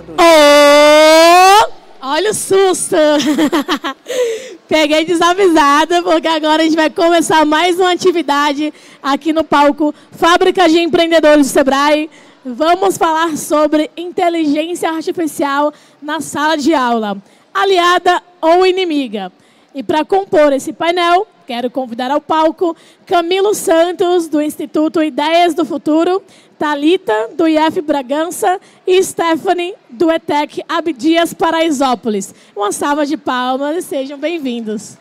Oh! Olha o susto! Peguei desavisada, porque agora a gente vai começar mais uma atividade aqui no palco Fábrica de Empreendedores do Sebrae. Vamos falar sobre inteligência artificial na sala de aula, aliada ou inimiga. E para compor esse painel, quero convidar ao palco Camilo Santos, do Instituto Ideias do Futuro, Thalita, do IF Bragança, e Stephanie, do ETEC Abdias Paraisópolis. Uma salva de palmas e sejam bem-vindos.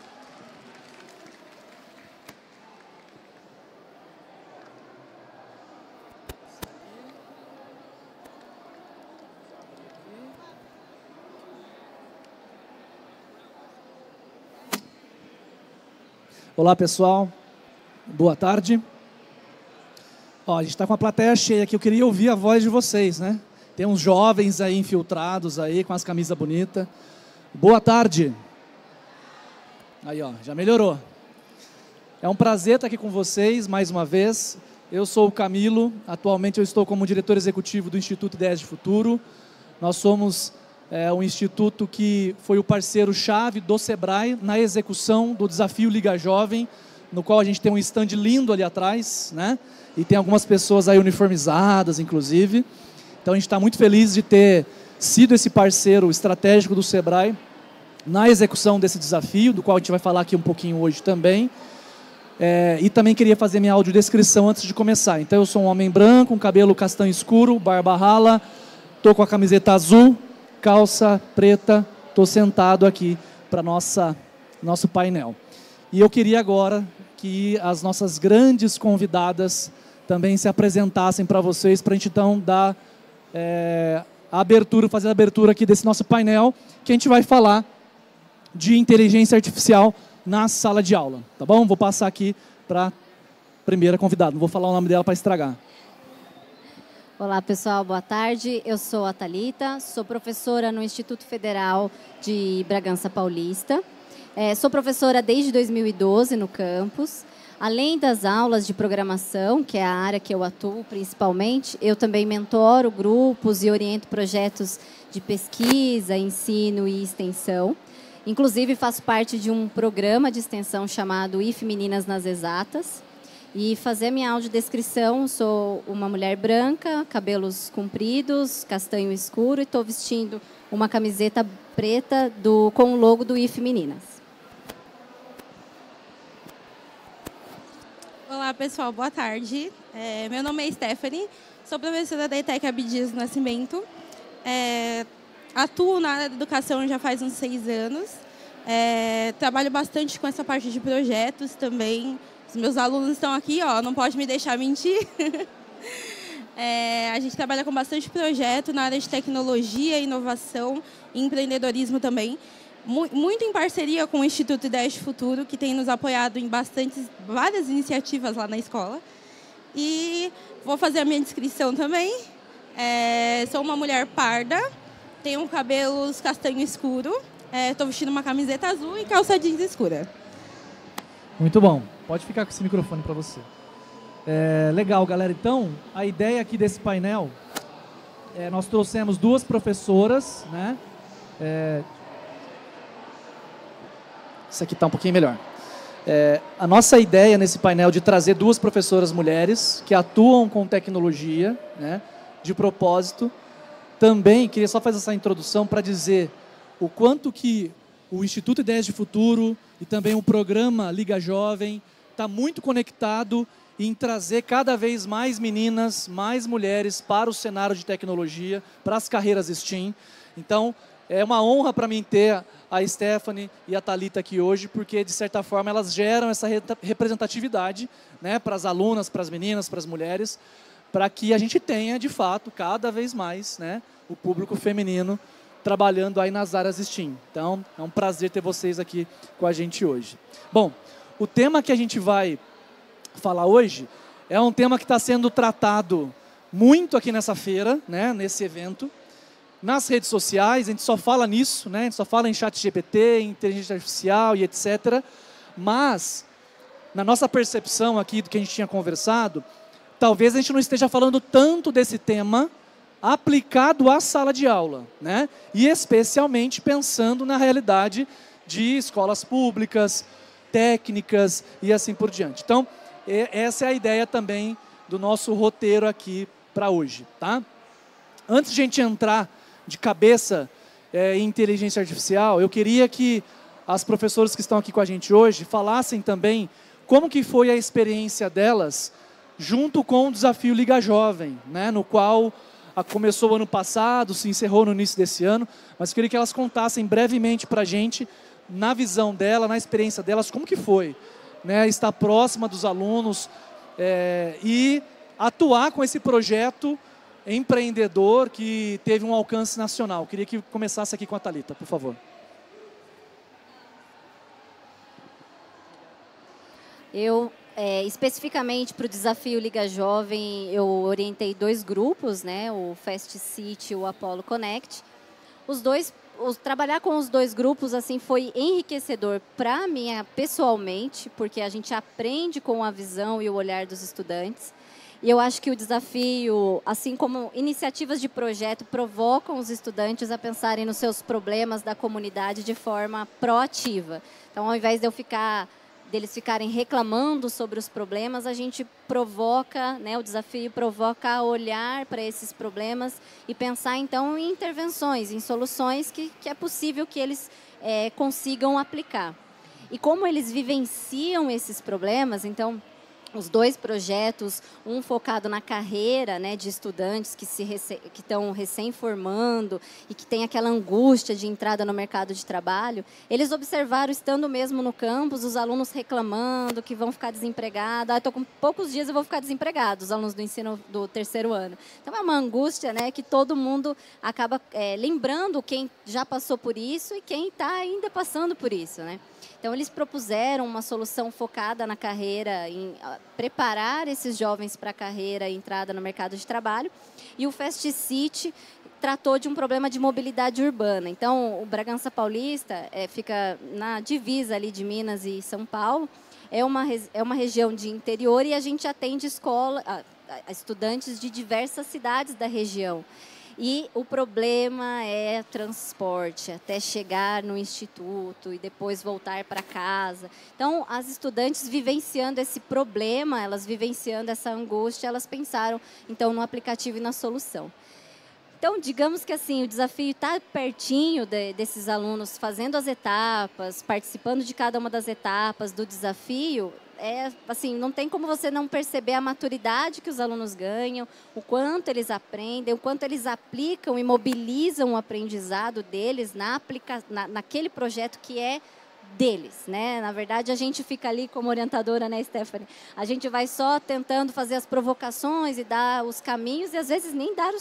Olá, pessoal. Boa tarde. Ó, a gente está com a plateia cheia aqui. Eu queria ouvir a voz de vocês, né? Tem uns jovens aí infiltrados aí com as camisas bonitas. Boa tarde. Aí, ó, já melhorou. É um prazer estar aqui com vocês mais uma vez. Eu sou o Camilo. Atualmente eu estou como diretor executivo do Instituto Ideias de Futuro. Nós somos um instituto que foi o parceiro-chave do Sebrae na execução do desafio Liga Jovem, no qual a gente tem um stand lindo ali atrás, né? E tem algumas pessoas aí uniformizadas, inclusive. Então a gente está muito feliz de ter sido esse parceiro estratégico do Sebrae na execução desse desafio, do qual a gente vai falar aqui um pouquinho hoje também. E também queria fazer minha audiodescrição antes de começar. Então eu sou um homem branco, com cabelo castanho escuro, barba rala, estou com a camiseta azul, calça preta, estou sentado aqui para nosso painel. E eu queria agora que as nossas grandes convidadas também se apresentassem para vocês, para a gente então dar fazer a abertura aqui desse nosso painel, que a gente vai falar de inteligência artificial na sala de aula, tá bom? Vou passar aqui para a primeira convidada, não vou falar o nome dela para estragar. Olá, pessoal, boa tarde. Eu sou a Thalita, sou professora no Instituto Federal de Bragança Paulista. Sou professora desde 2012 no campus. Além das aulas de programação, que é a área que eu atuo principalmente, eu também mentoro grupos e oriento projetos de pesquisa, ensino e extensão. Inclusive, faço parte de um programa de extensão chamado IF Meninas nas Exatas. E fazer a minha audiodescrição, sou uma mulher branca, cabelos compridos, castanho escuro, e estou vestindo uma camiseta preta com o logo do IF Meninas. Olá, pessoal, boa tarde. Meu nome é Stephanie, sou professora da ETEC Abdias do Nascimento. Atuo na área da educação já faz uns 6 anos. Trabalho bastante com essa parte de projetos também. Os meus alunos estão aqui, ó, não pode me deixar mentir. A gente trabalha com bastante projeto na área de tecnologia, inovação e empreendedorismo também. Muito em parceria com o Instituto Ideias de Futuro, que tem nos apoiado em várias iniciativas lá na escola. E vou fazer a minha descrição também. Sou uma mulher parda, tenho cabelos castanho escuro, estou vestindo uma camiseta azul e calça jeans escura. Muito bom. Pode ficar com esse microfone para você. Legal, galera. Então, a ideia aqui desse painel, nós trouxemos 2 professoras, né? Isso aqui está um pouquinho melhor. A nossa ideia nesse painel de trazer 2 professoras mulheres que atuam com tecnologia, né? De propósito. Também queria só fazer essa introdução para dizer o quanto que o Instituto Ideias de Futuro e também o programa Liga Jovem está muito conectado em trazer cada vez mais meninas, mais mulheres para o cenário de tecnologia, para as carreiras STEAM. Então, é uma honra para mim ter a Stephanie e a Thalita aqui hoje, porque, de certa forma, elas geram essa representatividade, né, para as alunas, para as meninas, para as mulheres, para que a gente tenha, de fato, cada vez mais, né, o público feminino trabalhando aí nas áreas STEAM. Então, é um prazer ter vocês aqui com a gente hoje. Bom, o tema que a gente vai falar hoje é um tema que está sendo tratado muito aqui nessa feira, né, nesse evento. Nas redes sociais, a gente só fala nisso, né, a gente só fala em chat GPT, em inteligência artificial e etc. Mas, na nossa percepção aqui do que a gente tinha conversado, talvez a gente não esteja falando tanto desse tema aplicado à sala de aula, né? E especialmente pensando na realidade de escolas públicas, técnicas e assim por diante. Então, essa é a ideia também do nosso roteiro aqui para hoje, tá? Antes de a gente entrar de cabeça em inteligência artificial, eu queria que as professoras que estão aqui com a gente hoje falassem também como que foi a experiência delas junto com o desafio Liga Jovem, né, no qual começou ano passado, se encerrou no início desse ano, mas eu queria que elas contassem brevemente para a gente, na visão dela, na experiência delas, como que foi, né, estar próxima dos alunos e atuar com esse projeto empreendedor que teve um alcance nacional. Eu queria que começasse aqui com a Thalita, por favor. Eu, especificamente para o desafio Liga Jovem, eu orientei 2 grupos, né, o Fast City e o Apollo Connect. Trabalhar com os 2 grupos assim foi enriquecedor para mim pessoalmente, porque a gente aprende com a visão e o olhar dos estudantes. E eu acho que o desafio, assim como iniciativas de projeto, provocam os estudantes a pensarem nos seus problemas da comunidade de forma proativa. Então, ao invés de deles ficarem reclamando sobre os problemas, a gente provoca, né, o desafio provoca olhar para esses problemas e pensar, então, em intervenções, em soluções que é possível que eles consigam aplicar. E como eles vivenciam esses problemas, então, os 2 projetos, um focado na carreira, né, de estudantes que estão recém-formando e que tem aquela angústia de entrada no mercado de trabalho, eles observaram, estando mesmo no campus, os alunos reclamando que vão ficar desempregados. Estou com poucos dias e vou ficar desempregado, os alunos do ensino do 3º ano. Então, é uma angústia, né, que todo mundo acaba lembrando quem já passou por isso e quem está ainda passando por isso, né? Então, eles propuseram uma solução focada na carreira, em preparar esses jovens para a carreira e entrada no mercado de trabalho. E o Fast City tratou de um problema de mobilidade urbana. Então, o Bragança Paulista fica na divisa ali de Minas e São Paulo. É uma região de interior e a gente atende estudantes de diversas cidades da região. E o problema é transporte, até chegar no instituto e depois voltar para casa. Então, as estudantes vivenciando esse problema, elas vivenciando essa angústia, elas pensaram, então, no aplicativo e na solução. Então, digamos que assim, o desafio está pertinho desses alunos, fazendo as etapas, participando de cada uma das etapas do desafio. Assim, não tem como você não perceber a maturidade que os alunos ganham, o quanto eles aprendem, o quanto eles aplicam e mobilizam o aprendizado deles naquele projeto que é deles, né? Na verdade, a gente fica ali como orientadora, né, Stephanie? A gente vai só tentando fazer as provocações e dar os caminhos, e às vezes nem dar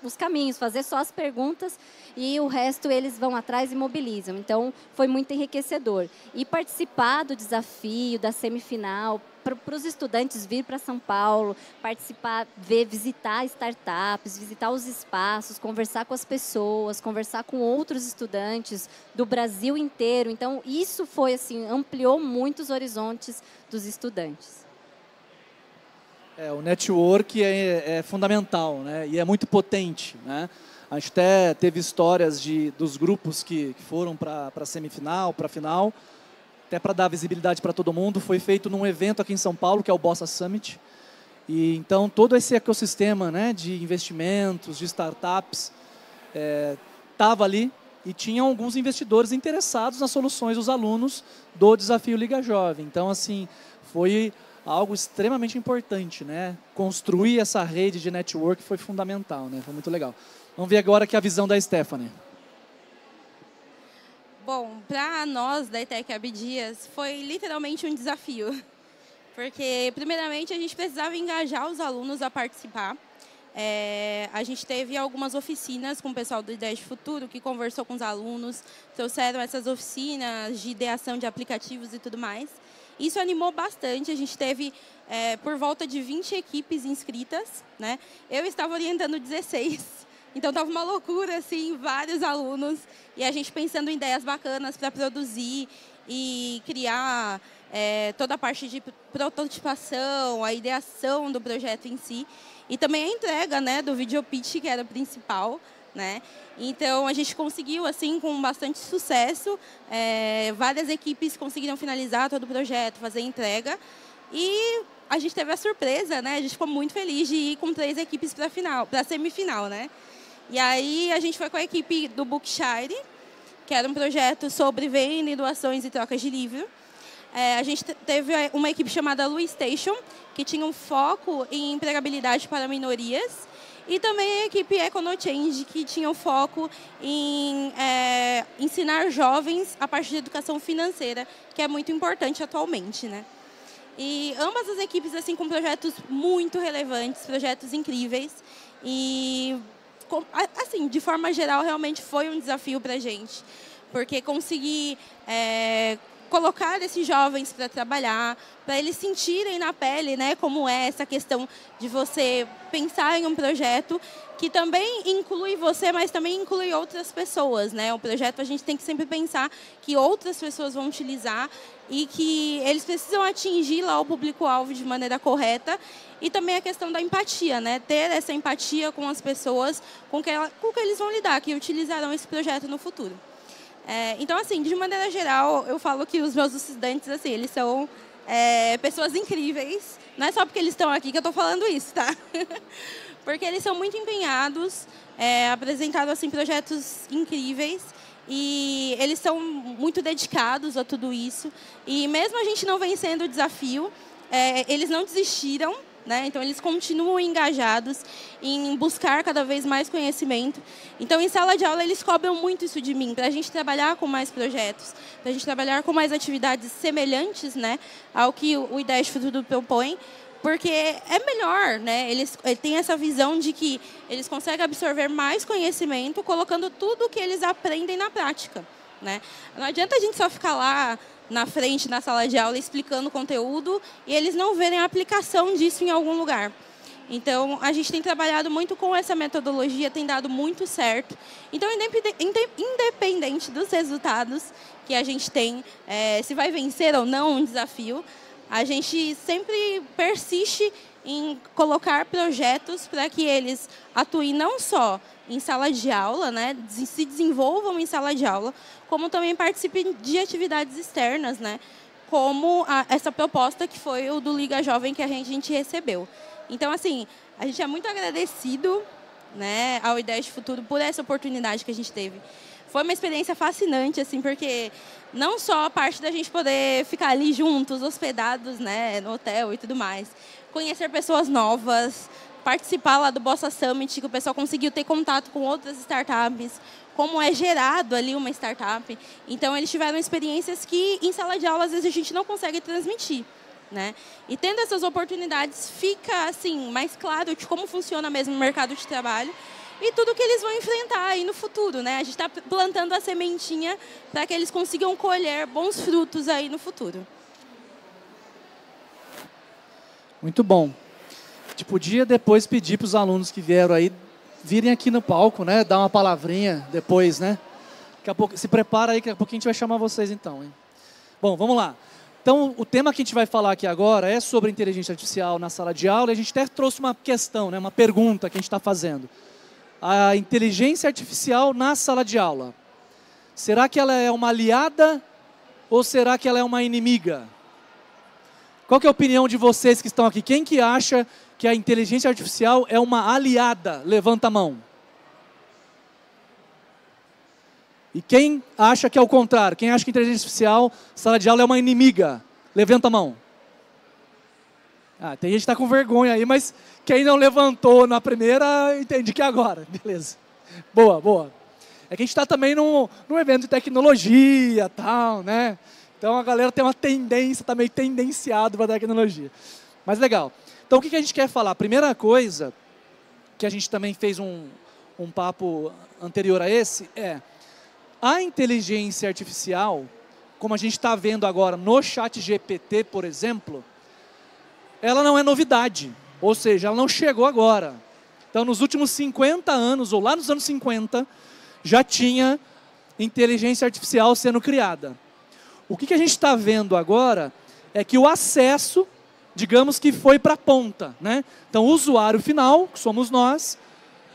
os caminhos, fazer só as perguntas, e o resto eles vão atrás e mobilizam. Então, foi muito enriquecedor. E participar do desafio, da semifinal, para os estudantes vir para São Paulo, participar, visitar startups, visitar os espaços, conversar com as pessoas, conversar com outros estudantes do Brasil inteiro. Então, isso foi assim, ampliou muito os horizontes dos estudantes. O network é fundamental, né? E é muito potente, né? A gente até teve histórias dos grupos que foram para a semifinal, para a final, até para dar visibilidade para todo mundo. Foi feito num evento aqui em São Paulo, que é o Bossa Summit. E então todo esse ecossistema, né, de investimentos, de startups, estava ali e tinha alguns investidores interessados nas soluções dos alunos do Desafio Liga Jovem. Então, assim, foi algo extremamente importante, né? Construir essa rede de network foi fundamental, né? Foi muito legal. Vamos ver agora aqui a visão da Stephanie. Bom, para nós da ETEC Abdias foi literalmente um desafio, porque primeiramente a gente precisava engajar os alunos a participar. A gente teve algumas oficinas com o pessoal do Ideia de Futuro, que conversou com os alunos, trouxeram essas oficinas de ideação de aplicativos e tudo mais. Isso animou bastante, a gente teve por volta de 20 equipes inscritas, né? Eu estava orientando 16. Então, estava uma loucura, assim, vários alunos, e a gente pensando em ideias bacanas para produzir e criar toda a parte de prototipação, a ideação do projeto em si. e também a entrega, né, do video pitch, que era o principal, né? Então, a gente conseguiu, assim, com bastante sucesso, várias equipes conseguiram finalizar todo o projeto, fazer a entrega, e a gente teve a surpresa, né? A gente ficou muito feliz de ir com 3 equipes para a semifinal, né? E aí, a gente foi com a equipe do Bookshare, que era um projeto sobre venda, doações e trocas de livro. A gente teve uma equipe chamada Lu Station, que tinha um foco em empregabilidade para minorias, e também a equipe EconoChange, que tinha um foco em ensinar jovens a parte de educação financeira, que é muito importante atualmente, né? E ambas as equipes, assim, com projetos muito relevantes, projetos incríveis, e, assim, de forma geral, realmente foi um desafio para a gente, porque conseguir colocar esses jovens para trabalhar, para eles sentirem na pele, né, como é essa questão de você pensar em um projeto que também inclui você, mas também inclui outras pessoas, né? O projeto a gente tem que sempre pensar que outras pessoas vão utilizar e que eles precisam atingir lá o público-alvo de maneira correta, e também a questão da empatia, né? Ter essa empatia com as pessoas com que eles vão lidar, que utilizarão esse projeto no futuro. Então, assim, de maneira geral, eu falo que os meus estudantes, assim, eles são pessoas incríveis. Não é só porque eles estão aqui que eu estou falando isso, tá? Porque eles são muito empenhados, apresentaram, assim, projetos incríveis, e eles são muito dedicados a tudo isso. E mesmo a gente não vencendo o desafio, eles não desistiram, né? Então, eles continuam engajados em buscar cada vez mais conhecimento. Então, em sala de aula, eles cobram muito isso de mim, para a gente trabalhar com mais projetos, para a gente trabalhar com mais atividades semelhantes, né, ao que o Ideias de Futuro propõe, porque é melhor, né? Eles têm essa visão de que eles conseguem absorver mais conhecimento colocando tudo o que eles aprendem na prática, né? Não adianta a gente só ficar lá na frente, na sala de aula, explicando o conteúdo e eles não verem a aplicação disso em algum lugar. Então, a gente tem trabalhado muito com essa metodologia, tem dado muito certo. Então, independente dos resultados que a gente tem, se vai vencer ou não um desafio, a gente sempre persiste em colocar projetos para que eles atuem não só em sala de aula, né, se desenvolvam em sala de aula, como também participem de atividades externas, né, como essa proposta que foi o do Liga Jovem que a gente recebeu. Então, assim, a gente é muito agradecido, né, ao Ideias de Futuro por essa oportunidade que a gente teve. Foi uma experiência fascinante, assim, porque não só a parte da gente poder ficar ali juntos, hospedados, né, no hotel e tudo mais, conhecer pessoas novas, participar lá do Bossa Summit, que o pessoal conseguiu ter contato com outras startups, como é gerado ali uma startup. Então, eles tiveram experiências que em sala de aula, às vezes, a gente não consegue transmitir, né? E tendo essas oportunidades, fica assim, mais claro de como funciona mesmo o mercado de trabalho e tudo que eles vão enfrentar aí no futuro, né? A gente está plantando a sementinha para que eles consigam colher bons frutos aí no futuro. Muito bom. A gente podia depois pedir para os alunos que vieram aí virem aqui no palco, né? Dar uma palavrinha depois, né? Daqui a pouco, se prepara aí, que daqui a pouco a gente vai chamar vocês então, hein? Bom, vamos lá. Então, o tema que a gente vai falar aqui agora é sobre inteligência artificial na sala de aula. E a gente até trouxe uma questão, né? Uma pergunta que a gente está fazendo. A inteligência artificial na sala de aula. Será que ela é uma aliada ou será que ela é uma inimiga? Qual que é a opinião de vocês que estão aqui? Quem que acha que a inteligência artificial é uma aliada? Levanta a mão. E quem acha que é o contrário? Quem acha que a inteligência artificial, sala de aula, é uma inimiga? Levanta a mão. Tem gente que está com vergonha aí, mas quem não levantou na primeira, entendi que é agora. Beleza. Boa, boa. É que a gente está também num evento de tecnologia, tal, né? Então a galera tem uma tendência, está meio tendenciado para a tecnologia. Mas legal. Então o que a gente quer falar? A primeira coisa, que a gente também fez um papo anterior a esse, é a inteligência artificial, como a gente está vendo agora no ChatGPT, por exemplo, ela não é novidade, ou seja, ela não chegou agora. Então, nos últimos 50 anos, ou lá nos anos 50, já tinha inteligência artificial sendo criada. O que a gente está vendo agora é que o acesso digamos que foi para a ponta, né? Então, o usuário final, que somos nós,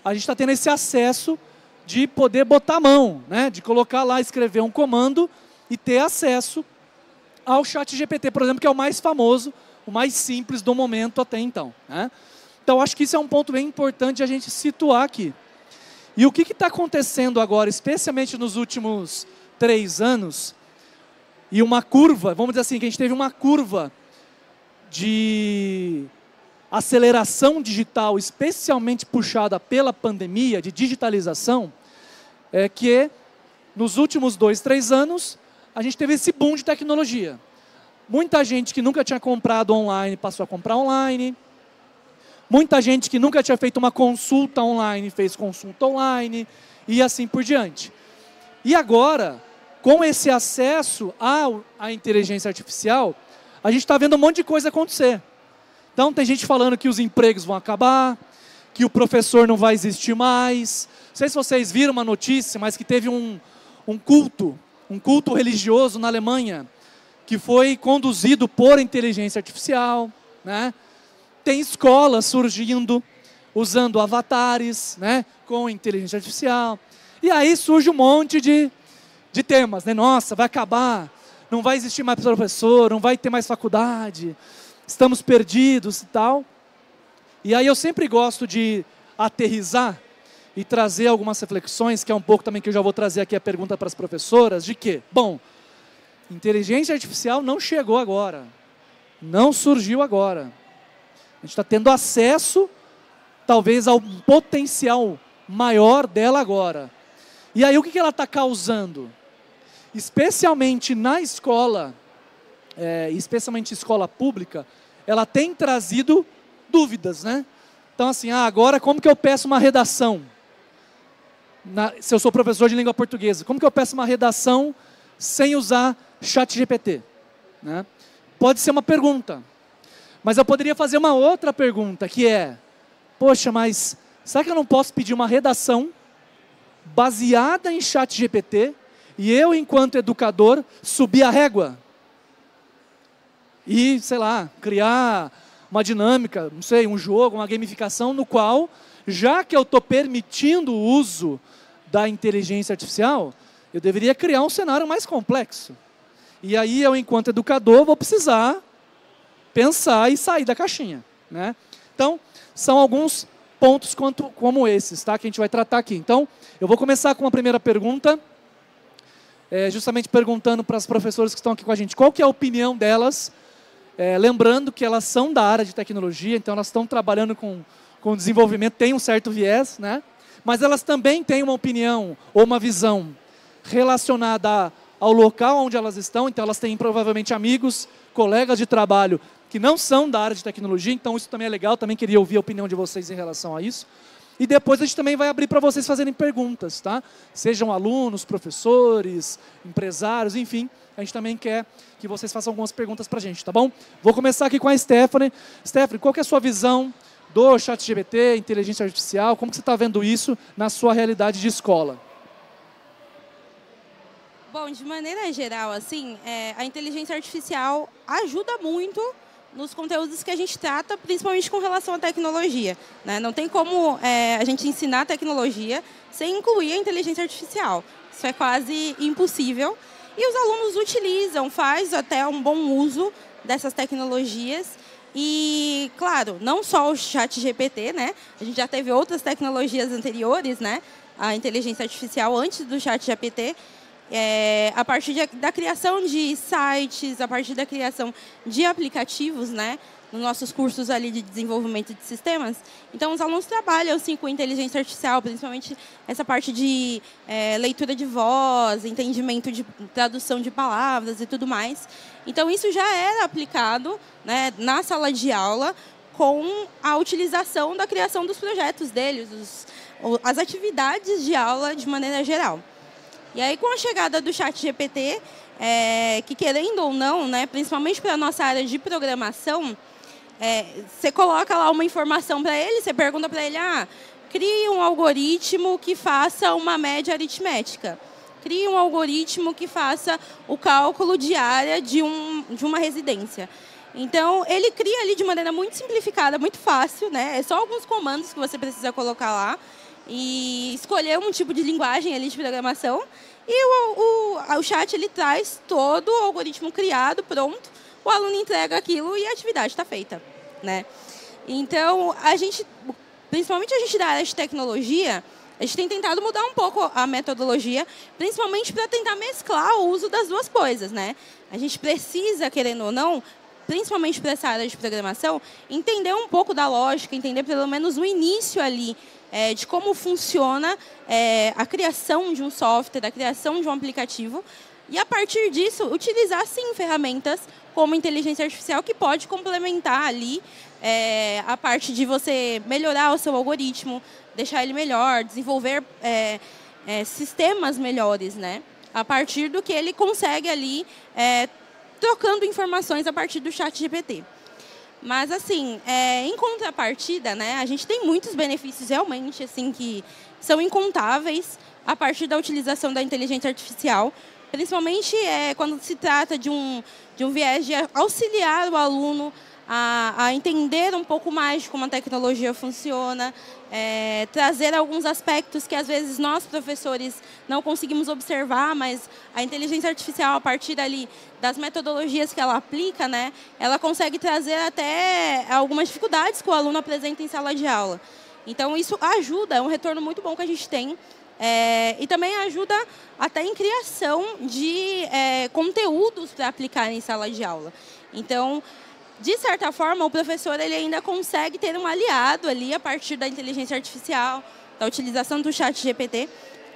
a gente está tendo esse acesso de poder botar a mão, né? De colocar lá, escrever um comando e ter acesso ao ChatGPT, por exemplo, que é o mais famoso, o mais simples do momento até então, né? Então, acho que isso é um ponto bem importante a gente situar aqui. E o que está acontecendo agora, especialmente nos últimos 3 anos, e uma curva, vamos dizer assim, que a gente teve uma curva de aceleração digital, especialmente puxada pela pandemia, de digitalização, é que nos últimos 2, 3 anos, a gente teve esse boom de tecnologia. Muita gente que nunca tinha comprado online passou a comprar online. Muita gente que nunca tinha feito uma consulta online fez consulta online e assim por diante. E agora, com esse acesso à inteligência artificial, a gente está vendo um monte de coisa acontecer. Então, tem gente falando que os empregos vão acabar, que o professor não vai existir mais. Não sei se vocês viram uma notícia, mas que teve um culto religioso na Alemanha, que foi conduzido por inteligência artificial, né? Tem escolas surgindo, usando avatares, né? Com inteligência artificial. E aí surge um monte de temas, né? Nossa, vai acabar, não vai existir mais professor, não vai ter mais faculdade, estamos perdidos e tal. E aí eu sempre gosto de aterrissar e trazer algumas reflexões, que é um pouco também que eu já vou trazer aqui a pergunta para as professoras, de que, bom, inteligência artificial não chegou agora, não surgiu agora. A gente está tendo acesso, talvez, ao potencial maior dela agora. E aí o que ela está causando? Especialmente na escola, especialmente escola pública, ela tem trazido dúvidas, né? Então assim, agora como que eu peço uma redação? Se eu sou professor de língua portuguesa, como que eu peço uma redação sem usar ChatGPT? Né? Pode ser uma pergunta. Mas eu poderia fazer uma outra pergunta, que é, poxa, mas será que eu não posso pedir uma redação baseada em ChatGPT e eu, enquanto educador, subir a régua? E, sei lá, criar uma dinâmica, não sei, um jogo, uma gamificação no qual, já que eu estou permitindo o uso da inteligência artificial, eu deveria criar um cenário mais complexo. E aí eu, enquanto educador, vou precisar pensar e sair da caixinha, né? Então, são alguns pontos como esses, tá? Que a gente vai tratar aqui. Então, eu vou começar com uma primeira pergunta, justamente perguntando para as professoras que estão aqui com a gente, qual que é a opinião delas, lembrando que elas são da área de tecnologia, então elas estão trabalhando com desenvolvimento, tem um certo viés, né? Mas elas também têm uma opinião ou uma visão relacionada ao local onde elas estão, então elas têm provavelmente amigos, colegas de trabalho que não são da área de tecnologia, então isso também é legal, também queria ouvir a opinião de vocês em relação a isso. E depois a gente também vai abrir para vocês fazerem perguntas, tá? Sejam alunos, professores, empresários, enfim, a gente também quer que vocês façam algumas perguntas para a gente, tá bom? Vou começar aqui com a Stephanie. Stephanie, qual que é a sua visão do ChatGPT, inteligência artificial? Como que você está vendo isso na sua realidade de escola? Bom, de maneira geral, assim, a inteligência artificial ajuda muito nos conteúdos que a gente trata, principalmente com relação à tecnologia, né? Não tem como a gente ensinar tecnologia sem incluir a inteligência artificial. Isso é quase impossível. E os alunos utilizam, faz até um bom uso dessas tecnologias. E, claro, não só o ChatGPT, né? A gente já teve outras tecnologias anteriores, né? A inteligência artificial antes do ChatGPT. A partir da criação de sites, a partir da criação de aplicativos, né, nos nossos cursos ali de desenvolvimento de sistemas. Então, os alunos trabalham, sim, com inteligência artificial, principalmente essa parte de leitura de voz, entendimento de tradução de palavras e tudo mais. Então, isso já era aplicado, né, na sala de aula com a utilização da criação dos projetos deles, as atividades de aula de maneira geral. E aí, com a chegada do ChatGPT, que querendo ou não, né, principalmente para a nossa área de programação, você coloca lá uma informação para ele, você pergunta para ele, crie um algoritmo que faça uma média aritmética. Crie um algoritmo que faça o cálculo de área de uma residência. Então, ele cria ali de maneira muito simplificada, muito fácil, né? É só alguns comandos que você precisa colocar lá e escolher um tipo de linguagem ali de programação. E o chat, ele traz todo o algoritmo criado, pronto. O aluno entrega aquilo e a atividade está feita, né? Então, principalmente a gente da área de tecnologia, a gente tem tentado mudar um pouco a metodologia, principalmente para tentar mesclar o uso das duas coisas, né? A gente precisa, querendo ou não, principalmente para essa área de programação, entender um pouco da lógica, entender pelo menos o início ali de como funciona a criação de um software, a criação de um aplicativo, e a partir disso, utilizar sim ferramentas como inteligência artificial que pode complementar ali a parte de você melhorar o seu algoritmo, deixar ele melhor, desenvolver sistemas melhores, né? A partir do que ele consegue ali trocando informações a partir do ChatGPT. Mas, assim, em contrapartida, né, a gente tem muitos benefícios realmente assim, que são incontáveis a partir da utilização da inteligência artificial, principalmente quando se trata de um viés de auxiliar o aluno a entender um pouco mais de como a tecnologia funciona, trazer alguns aspectos que, às vezes, nós, professores, não conseguimos observar, mas a inteligência artificial, a partir ali das metodologias que ela aplica, né, ela consegue trazer até algumas dificuldades que o aluno apresenta em sala de aula. Então, isso ajuda, é um retorno muito bom que a gente tem. E também ajuda até em criação de conteúdos para aplicar em sala de aula. Então, de certa forma, o professor ele ainda consegue ter um aliado ali a partir da inteligência artificial, da utilização do ChatGPT,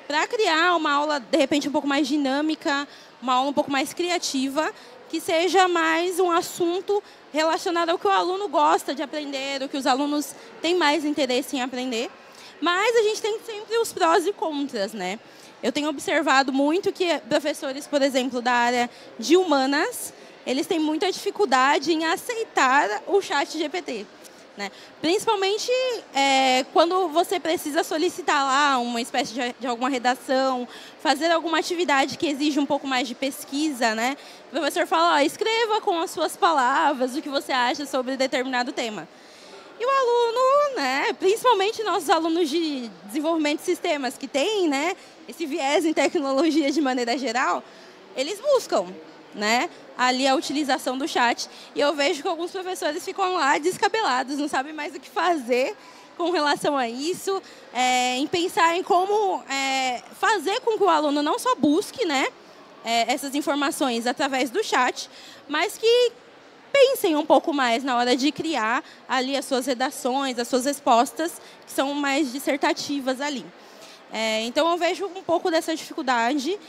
para criar uma aula, de repente, um pouco mais dinâmica, uma aula um pouco mais criativa, que seja mais um assunto relacionado ao que o aluno gosta de aprender, o que os alunos têm mais interesse em aprender. Mas a gente tem sempre os prós e contras, né? Eu tenho observado muito que professores, por exemplo, da área de humanas, eles têm muita dificuldade em aceitar o ChatGPT, né? Principalmente quando você precisa solicitar lá uma espécie de alguma redação, fazer alguma atividade que exige um pouco mais de pesquisa, né? O professor fala, escreva com as suas palavras o que você acha sobre determinado tema. E o aluno, né, principalmente nossos alunos de desenvolvimento de sistemas, que têm, né, esse viés em tecnologia de maneira geral, eles buscam, né, ali a utilização do chat. E eu vejo que alguns professores ficam lá descabelados, não sabem mais o que fazer com relação a isso, em pensar em como fazer com que o aluno não só busque, né, essas informações através do chat, mas que pensem um pouco mais na hora de criar ali as suas redações, as suas respostas, que são mais dissertativas ali. Então, eu vejo um pouco dessa dificuldade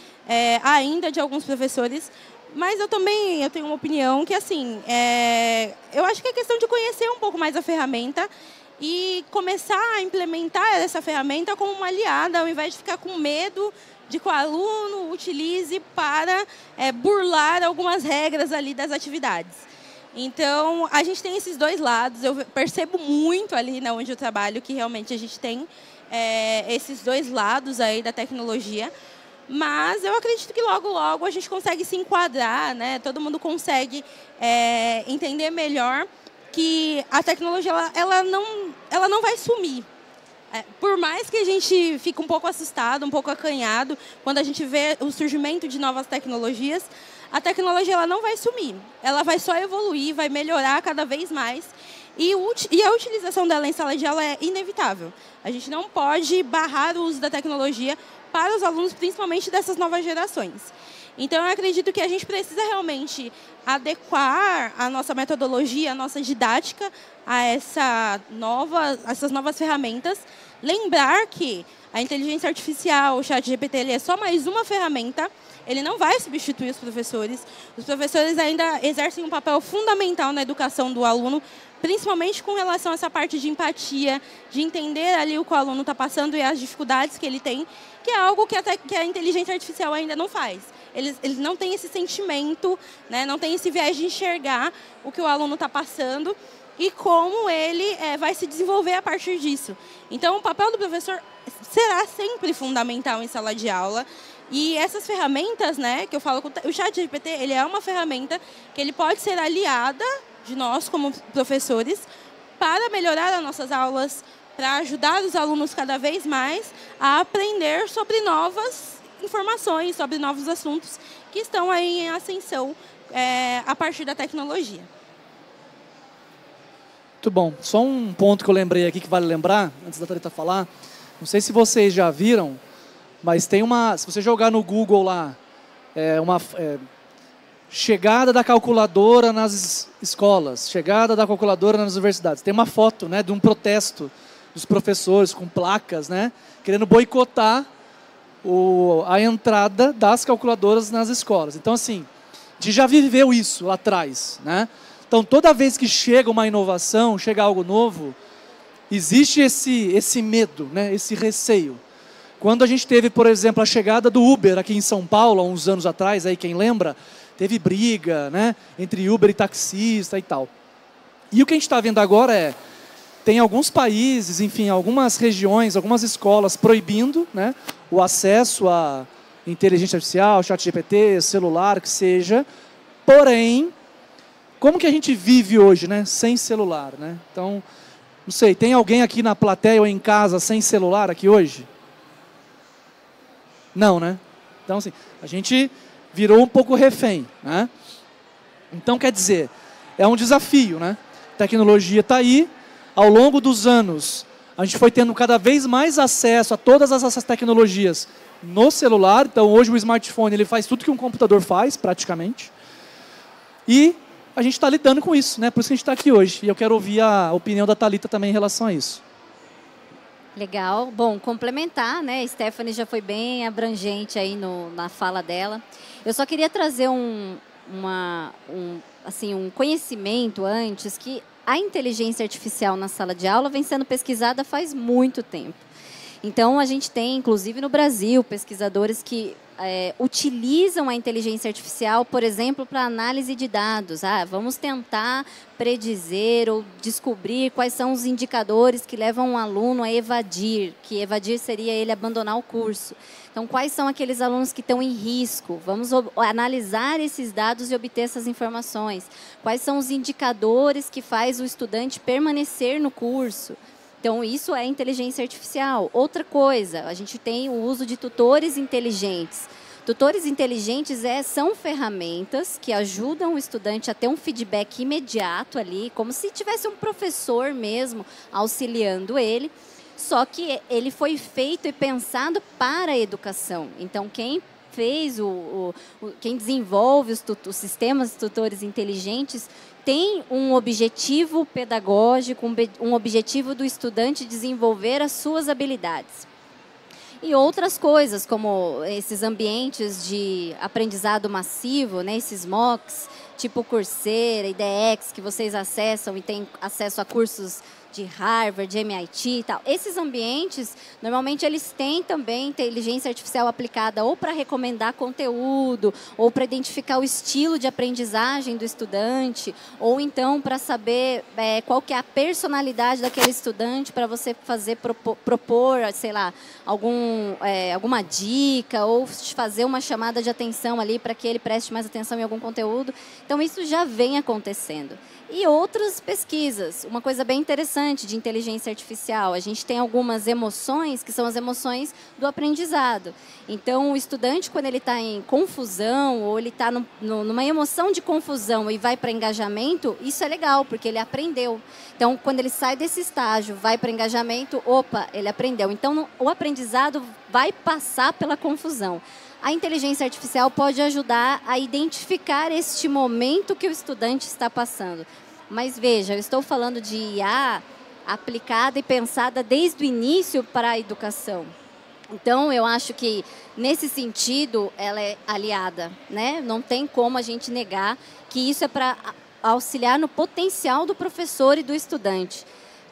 ainda de alguns professores, mas eu tenho uma opinião que, assim, eu acho que é questão de conhecer um pouco mais a ferramenta e começar a implementar essa ferramenta como uma aliada, ao invés de ficar com medo de que o aluno utilize para burlar algumas regras ali das atividades. Então, a gente tem esses dois lados. Eu percebo muito ali onde eu trabalho que realmente a gente tem esses dois lados aí da tecnologia. Mas eu acredito que logo, logo a gente consegue se enquadrar, né? Todo mundo consegue entender melhor que a tecnologia ela não vai sumir. Por mais que a gente fique um pouco assustado, um pouco acanhado, quando a gente vê o surgimento de novas tecnologias, a tecnologia ela não vai sumir. Ela vai só evoluir, vai melhorar cada vez mais. E a utilização dela em sala de aula é inevitável. A gente não pode barrar o uso da tecnologia para os alunos, principalmente dessas novas gerações. Então, eu acredito que a gente precisa realmente adequar a nossa metodologia, a nossa didática a essas novas ferramentas. Lembrar que a inteligência artificial, o ChatGPT, ele é só mais uma ferramenta, ele não vai substituir os professores. Os professores ainda exercem um papel fundamental na educação do aluno, principalmente com relação a essa parte de empatia, de entender ali o que o aluno está passando e as dificuldades que ele tem, que é algo que a inteligência artificial ainda não faz. Eles não têm esse sentimento, né, não têm esse viés de enxergar o que o aluno está passando e como ele vai se desenvolver a partir disso. Então, o papel do professor será sempre fundamental em sala de aula. E essas ferramentas, né, que eu falo, o ChatGPT, ele é uma ferramenta que ele pode ser aliada de nós como professores para melhorar as nossas aulas, para ajudar os alunos cada vez mais a aprender sobre novas informações, sobre novos assuntos que estão aí em ascensão a partir da tecnologia. Muito bom. Só um ponto que eu lembrei aqui que vale lembrar, antes da Thalita falar. Não sei se vocês já viram, mas tem se você jogar no Google lá, chegada da calculadora nas escolas, chegada da calculadora nas universidades. Tem uma foto, né, de um protesto dos professores com placas, né, querendo boicotar a entrada das calculadoras nas escolas. Então, assim, a gente já viveu isso lá atrás, né? Então, toda vez que chega uma inovação, chega algo novo, existe esse medo, né, esse receio. Quando a gente teve, por exemplo, a chegada do Uber aqui em São Paulo, há uns anos atrás, aí quem lembra, teve briga, né, entre Uber e taxista e tal. E o que a gente está vendo agora tem alguns países, enfim, algumas regiões, algumas escolas proibindo, né, o acesso à inteligência artificial, ChatGPT, celular, que seja. Porém, como que a gente vive hoje, né, sem celular, né? Então, não sei, tem alguém aqui na plateia ou em casa sem celular aqui hoje? Não, né? Então, assim, a gente virou um pouco refém, né? Então, quer dizer, é um desafio, né? A tecnologia está aí. Ao longo dos anos, a gente foi tendo cada vez mais acesso a todas essas tecnologias no celular. Então, hoje o smartphone ele faz tudo que um computador faz, praticamente. E a gente está lidando com isso, né? Por isso que a gente está aqui hoje. E eu quero ouvir a opinião da Thalita também em relação a isso. Legal. Bom, complementar, né? A Stephanie já foi bem abrangente aí na fala dela. Eu só queria trazer um conhecimento antes que a inteligência artificial na sala de aula vem sendo pesquisada faz muito tempo. Então, a gente tem, inclusive no Brasil, pesquisadores que utilizam a inteligência artificial, por exemplo, para análise de dados. Vamos tentar predizer ou descobrir quais são os indicadores que levam um aluno a evadir, que evadir seria ele abandonar o curso. Então, quais são aqueles alunos que estão em risco? Vamos analisar esses dados e obter essas informações. Quais são os indicadores que faz o estudante permanecer no curso? Então, isso é inteligência artificial. Outra coisa, a gente tem o uso de tutores inteligentes. Tutores inteligentes são ferramentas que ajudam o estudante a ter um feedback imediato ali, como se tivesse um professor mesmo auxiliando ele, só que ele foi feito e pensado para a educação. Então, quem fez, quem desenvolve os sistemas de tutores inteligentes tem um objetivo pedagógico, um objetivo do estudante desenvolver as suas habilidades. E outras coisas, como esses ambientes de aprendizado massivo, né, esses MOOCs, tipo Coursera, IDX, que vocês acessam e têm acesso a cursos de Harvard, de MIT e tal. Esses ambientes, normalmente, eles têm também inteligência artificial aplicada ou para recomendar conteúdo, ou para identificar o estilo de aprendizagem do estudante, ou então para saber qual que é a personalidade daquele estudante, para você propor, sei lá, alguma dica, ou fazer uma chamada de atenção ali para que ele preste mais atenção em algum conteúdo. Então, isso já vem acontecendo. E outras pesquisas, uma coisa bem interessante de inteligência artificial, a gente tem algumas emoções que são as emoções do aprendizado. Então, o estudante, quando ele está em confusão, ou ele está numa emoção de confusão e vai para engajamento, isso é legal, porque ele aprendeu. Então, quando ele sai desse estágio, vai para engajamento, opa, ele aprendeu. Então, o aprendizado vai passar pela confusão. A inteligência artificial pode ajudar a identificar este momento que o estudante está passando. Mas veja, eu estou falando de IA aplicada e pensada desde o início para a educação. Então, eu acho que, nesse sentido, ela é aliada, né? Não tem como a gente negar que isso é para auxiliar no potencial do professor e do estudante.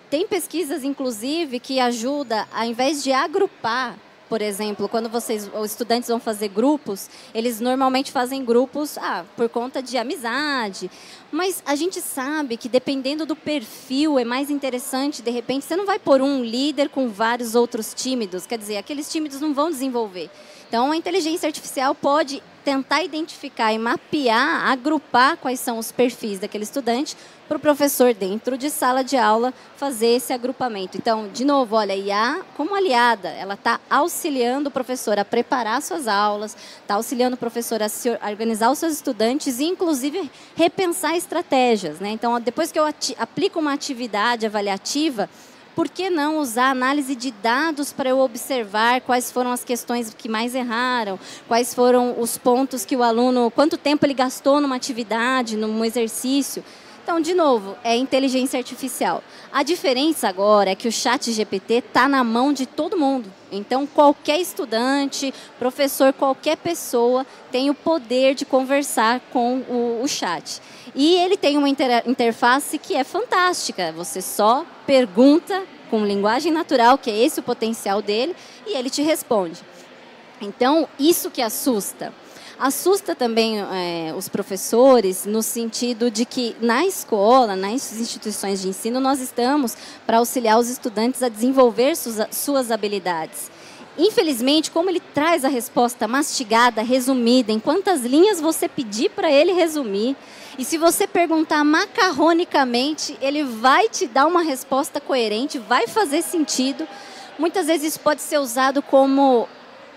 Tem pesquisas, inclusive, que ajudam, ao invés de agrupar. Por exemplo, quando os estudantes vão fazer grupos, eles normalmente fazem grupos por conta de amizade. Mas a gente sabe que, dependendo do perfil, é mais interessante, de repente, você não vai pôr um líder com vários outros tímidos. Quer dizer, aqueles tímidos não vão desenvolver. Então, a inteligência artificial pode tentar identificar e mapear, agrupar quais são os perfis daquele estudante para o professor, dentro de sala de aula, fazer esse agrupamento. Então, de novo, olha, a IA como aliada, ela está auxiliando o professor a preparar suas aulas, está auxiliando o professor a se organizar os seus estudantes e, inclusive, repensar estratégias, né? Então, depois que eu aplico uma atividade avaliativa, por que não usar análise de dados para eu observar quais foram as questões que mais erraram, quais foram os pontos que o aluno, quanto tempo ele gastou numa atividade, num exercício. Então, de novo, é inteligência artificial. A diferença agora é que o ChatGPT está na mão de todo mundo. Então, qualquer estudante, professor, qualquer pessoa tem o poder de conversar com o chat. E ele tem uma interface que é fantástica. Você só pergunta com linguagem natural, que é esse o potencial dele, e ele te responde. Então, isso que assusta. Assusta também os professores no sentido de que na escola, nas instituições de ensino, nós estamos para auxiliar os estudantes a desenvolver suas habilidades. Infelizmente, como ele traz a resposta mastigada, resumida, em quantas linhas você pedir para ele resumir, e se você perguntar macarronicamente, ele vai te dar uma resposta coerente, vai fazer sentido. Muitas vezes isso pode ser usado como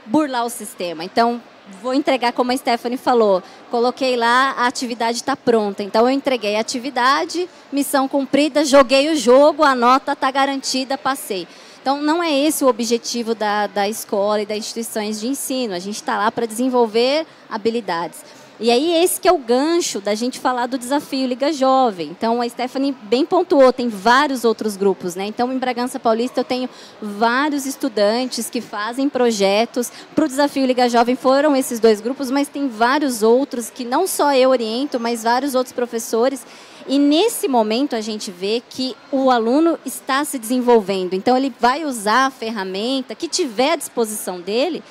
burlar o sistema. Então, vou entregar como a Stephanie falou, coloquei lá, a atividade está pronta. Então, eu entreguei a atividade, missão cumprida, joguei o jogo, a nota está garantida, passei. Então, não é esse o objetivo da escola e das instituições de ensino. A gente está lá para desenvolver habilidades. E aí, esse que é o gancho da gente falar do desafio Liga Jovem. Então, a Stephanie bem pontuou, tem vários outros grupos, né? Então, em Bragança Paulista, eu tenho vários estudantes que fazem projetos. Para o desafio Liga Jovem foram esses 2 grupos, mas tem vários outros que não só eu oriento, mas vários outros professores. E nesse momento a gente vê que o aluno está se desenvolvendo. Então, ele vai usar a ferramenta que tiver à disposição dele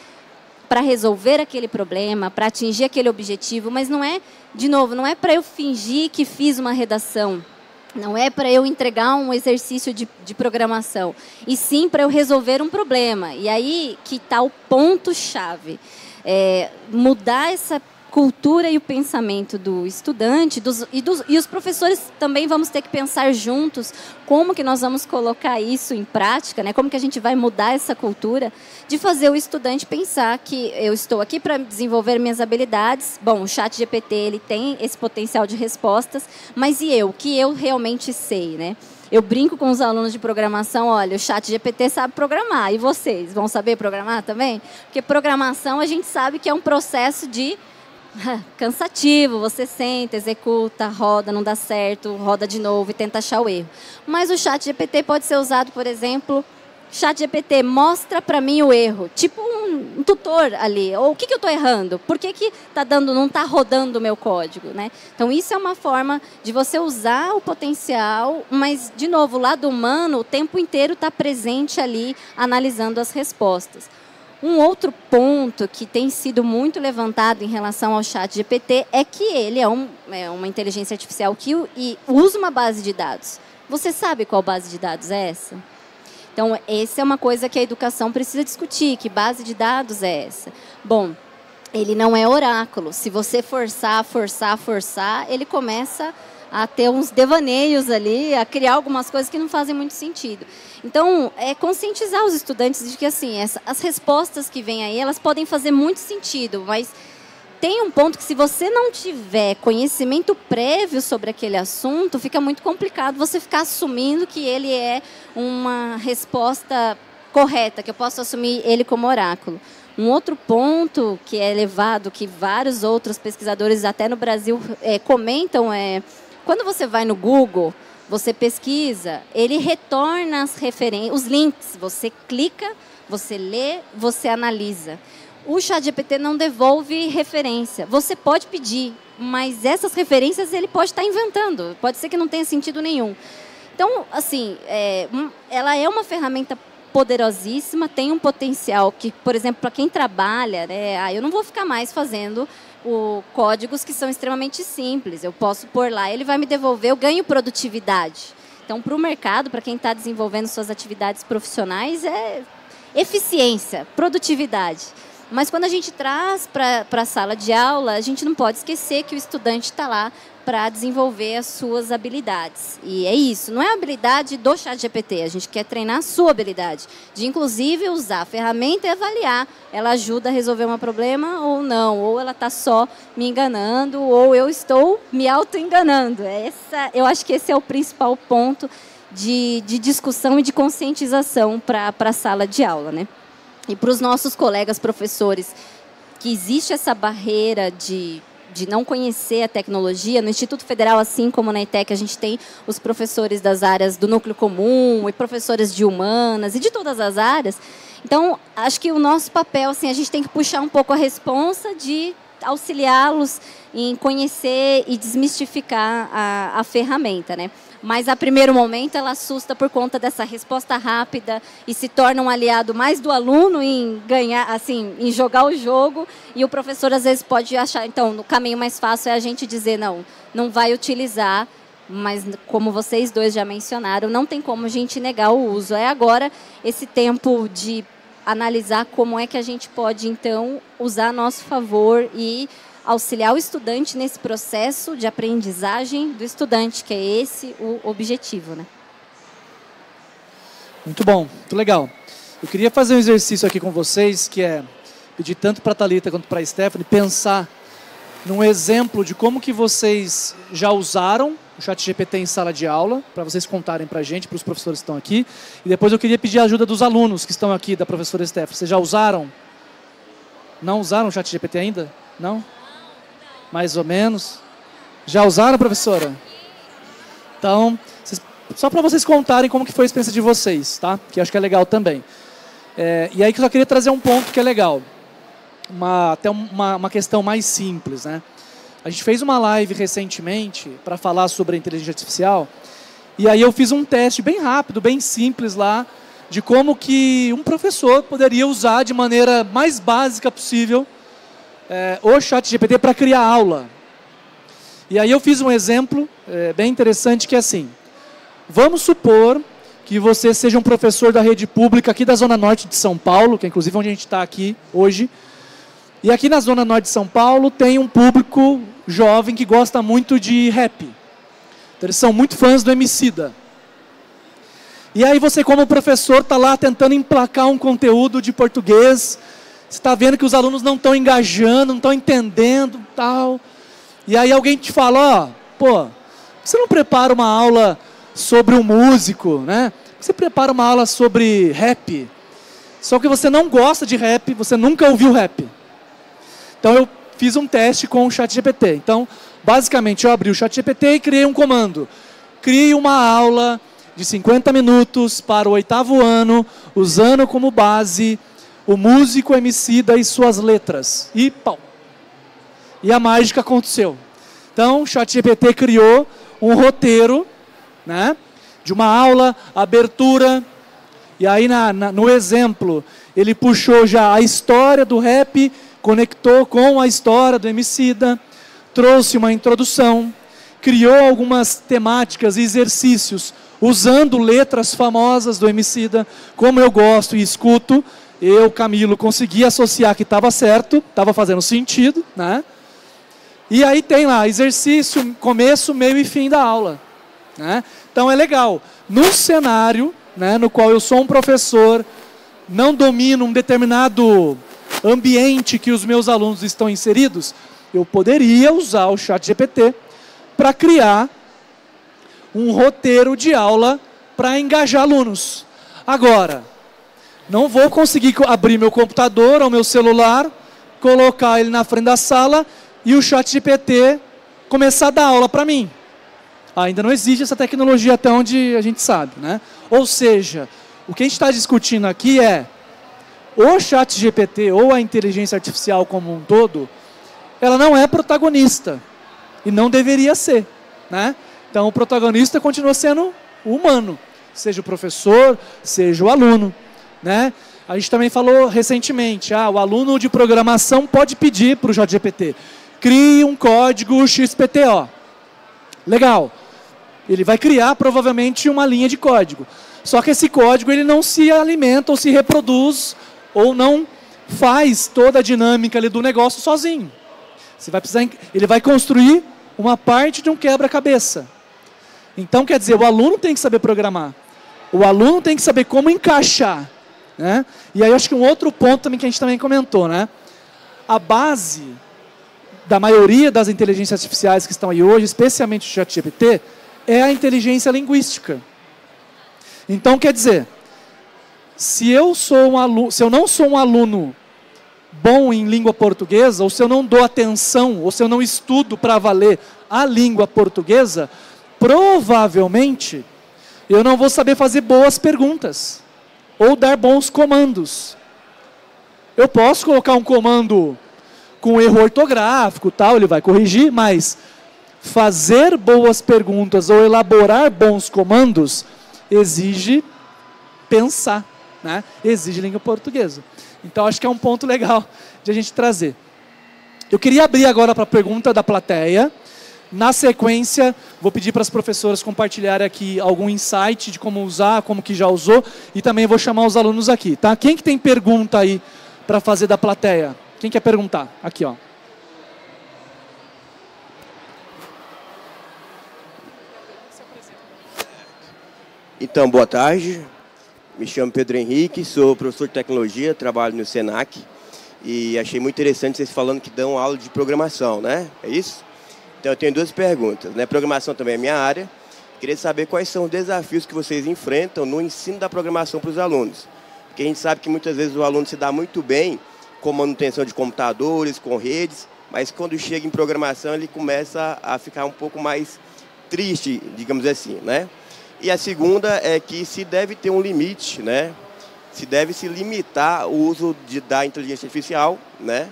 para resolver aquele problema, para atingir aquele objetivo, mas não é, de novo, não é para eu fingir que fiz uma redação, não é para eu entregar um exercício de programação, e sim para eu resolver um problema. E aí que está o ponto-chave, mudar essa cultura e o pensamento do estudante e os professores também vamos ter que pensar juntos como que nós vamos colocar isso em prática, né? Como que a gente vai mudar essa cultura de fazer o estudante pensar que eu estou aqui para desenvolver minhas habilidades. Bom, o ChatGPT ele tem esse potencial de respostas, mas e eu? O que eu realmente sei, né? Eu brinco com os alunos de programação, olha, o ChatGPT sabe programar, e vocês vão saber programar também? Porque programação a gente sabe que é um processo de cansativo, você senta, executa, roda, não dá certo, roda de novo e tenta achar o erro. Mas o ChatGPT pode ser usado, por exemplo, ChatGPT, mostra para mim o erro, tipo um tutor ali, ou o que eu estou errando, por que não está rodando o meu código, né? Então, isso é uma forma de você usar o potencial, mas, de novo, o lado humano, o tempo inteiro está presente ali, analisando as respostas. Um outro ponto que tem sido muito levantado em relação ao ChatGPT é que ele é uma inteligência artificial que usa uma base de dados. Você sabe qual base de dados é essa? Então, essa é uma coisa que a educação precisa discutir, que base de dados é essa? Bom, ele não é oráculo. Se você forçar, ele começa a ter uns devaneios ali, a criar algumas coisas que não fazem muito sentido. Então, conscientizar os estudantes de que assim, as respostas que vêm aí, elas podem fazer muito sentido, mas tem um ponto que se você não tiver conhecimento prévio sobre aquele assunto, fica muito complicado você ficar assumindo que ele é uma resposta correta, que eu posso assumir ele como oráculo. Um outro ponto que é levado, que vários outros pesquisadores até no Brasil comentam, quando você vai no Google, você pesquisa, ele retorna as referências, os links. Você clica, você lê, você analisa. O ChatGPT não devolve referência. Você pode pedir, mas essas referências ele pode estar inventando. Pode ser que não tenha sentido nenhum. Então, assim, ela é uma ferramenta poderosíssima, tem um potencial que, por exemplo, para quem trabalha, né, eu não vou ficar mais fazendo códigos que são extremamente simples. Eu posso pôr lá, ele vai me devolver, eu ganho produtividade. Então, para o mercado, para quem está desenvolvendo suas atividades profissionais, é eficiência, produtividade. Mas quando a gente traz para a sala de aula, a gente não pode esquecer que o estudante está lá para desenvolver as suas habilidades. E é isso, não é a habilidade do ChatGPT, a gente quer treinar a sua habilidade, de inclusive usar a ferramenta e avaliar. Ela ajuda a resolver um problema ou não, ou ela está só me enganando, ou eu estou me auto-enganando. Eu acho que esse é o principal ponto de discussão e de conscientização para a sala de aula, né? E para os nossos colegas professores, que existe essa barreira de não conhecer a tecnologia, no Instituto Federal, assim como na ETEC, a gente tem os professores das áreas do núcleo comum e professores de humanas e de todas as áreas. Então, acho que o nosso papel, assim, a gente tem que puxar um pouco a responsa de auxiliá-los em conhecer e desmistificar a ferramenta, né? Mas, a primeiro momento, ela assusta por conta dessa resposta rápida e se torna um aliado mais do aluno em ganhar, assim, em jogar o jogo. E o professor, às vezes, pode achar... Então, o caminho mais fácil é a gente dizer, não vai utilizar, mas, como vocês dois já mencionaram, não tem como a gente negar o uso. É agora esse tempo de analisar como é que a gente pode, então, usar a nosso favor e auxiliar o estudante nesse processo de aprendizagem do estudante, que é esse o objetivo, né? Muito bom, muito legal. Eu queria fazer um exercício aqui com vocês, que é pedir tanto para a Thalita quanto para a Stephanie pensar num exemplo de como que vocês já usaram o ChatGPT em sala de aula, para vocês contarem para a gente, para os professores que estão aqui. E depois eu queria pedir a ajuda dos alunos que estão aqui, da professora Stephanie. Vocês já usaram? Não usaram o ChatGPT ainda? Não? Mais ou menos. Já usaram, professora? Então, só para vocês contarem como que foi a experiência de vocês, tá? Que eu acho que é legal também. E aí que eu só queria trazer um ponto que é legal. Até uma questão mais simples, né? A gente fez uma live recentemente para falar sobre a inteligência artificial. E aí eu fiz um teste bem rápido, bem simples lá, de como que um professor poderia usar de maneira mais básica possível o ChatGPT para criar aula. E aí eu fiz um exemplo bem interessante que é assim. Vamos supor que você seja um professor da rede pública aqui da Zona Norte de São Paulo, que é inclusive onde a gente está aqui hoje. E aqui na Zona Norte de São Paulo tem um público jovem que gosta muito de rap. Então, eles são muito fãs do Emicida. E aí você, como professor, está lá tentando emplacar um conteúdo de português. Você está vendo que os alunos não estão engajando, não estão entendendo, tal. E aí alguém te fala, você não prepara uma aula sobre um músico, né? Você prepara uma aula sobre rap. Só que você não gosta de rap, você nunca ouviu rap. Então eu fiz um teste com o ChatGPT. Então, basicamente, eu abri o ChatGPT e criei um comando. Crie uma aula de 50 minutos para o 8º ano, usando como base o músico Emicida e suas letras. E pau! E a mágica aconteceu. Então, o ChatGPT criou um roteiro, né, de uma aula, abertura. E aí, no exemplo, ele puxou já a história do rap, conectou com a história do Emicida, trouxe uma introdução, criou algumas temáticas e exercícios usando letras famosas do Emicida. Como eu gosto e escuto, eu, Camilo, consegui associar que estava certo, estava fazendo sentido, né? E aí tem lá exercício, começo, meio e fim da aula, né? Então é legal. Num cenário, né, no qual eu sou um professor, não domino um determinado ambiente que os meus alunos estão inseridos, eu poderia usar o ChatGPT para criar um roteiro de aula para engajar alunos. Agora, não vou conseguir abrir meu computador ou meu celular, colocar ele na frente da sala e o ChatGPT começar a dar aula para mim. Ainda não existe essa tecnologia até onde a gente sabe, né? Ou seja, o que a gente está discutindo aqui é o ChatGPT ou a inteligência artificial como um todo, ela não é protagonista e não deveria ser, né? Então o protagonista continua sendo o humano, seja o professor, seja o aluno, né? A gente também falou recentemente, o aluno de programação pode pedir para o ChatGPT, crie um código XPTO. Legal. Ele vai criar provavelmente uma linha de código. Só que esse código ele não se alimenta ou se reproduz ou não faz toda a dinâmica ali do negócio sozinho. Você vai precisar, ele vai construir uma parte de um quebra-cabeça. Então, quer dizer, o aluno tem que saber programar. O aluno tem que saber como encaixar, né? E aí, eu acho que um outro ponto também que a gente também comentou, né? A base da maioria das inteligências artificiais que estão aí hoje, especialmente o ChatGPT, é a inteligência linguística. Então, quer dizer, se eu não sou um aluno bom em língua portuguesa, ou se eu não dou atenção, ou se eu não estudo para valer a língua portuguesa, provavelmente eu não vou saber fazer boas perguntas, ou dar bons comandos. Eu posso colocar um comando com erro ortográfico, tal, ele vai corrigir, mas fazer boas perguntas ou elaborar bons comandos exige pensar, né? Exige língua portuguesa. Então, acho que é um ponto legal de a gente trazer. Eu queria abrir agora para a pergunta da plateia. Na sequência, vou pedir para as professoras compartilharem aqui algum insight de como usar, como que já usou, e também vou chamar os alunos aqui, tá? Quem que tem pergunta aí para fazer da plateia? Quem quer perguntar? Aqui, ó. Então, boa tarde. Me chamo Pedro Henrique, sou professor de tecnologia, trabalho no Senac. E achei muito interessante vocês falando que dão aula de programação, né? É isso? Então, eu tenho duas perguntas, né? Programação também é minha área. Queria saber quais são os desafios que vocês enfrentam no ensino da programação para os alunos. Porque a gente sabe que muitas vezes o aluno se dá muito bem com manutenção de computadores, com redes, mas quando chega em programação ele começa a ficar um pouco mais triste, digamos assim, né? E a segunda é que se deve ter um limite, né? Se deve se limitar o uso da inteligência artificial, né?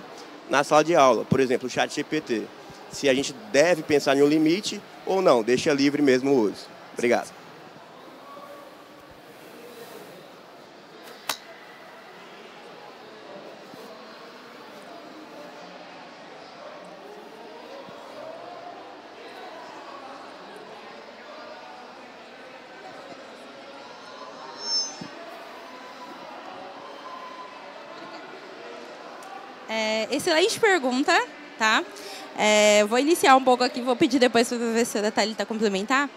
Na sala de aula. Por exemplo, o ChatGPT. Se a gente deve pensar em um limite ou não, deixa livre mesmo o uso. Obrigado. Excelente pergunta, tá? Vou iniciar um pouco aqui, vou pedir depois para a professora Thalita complementar.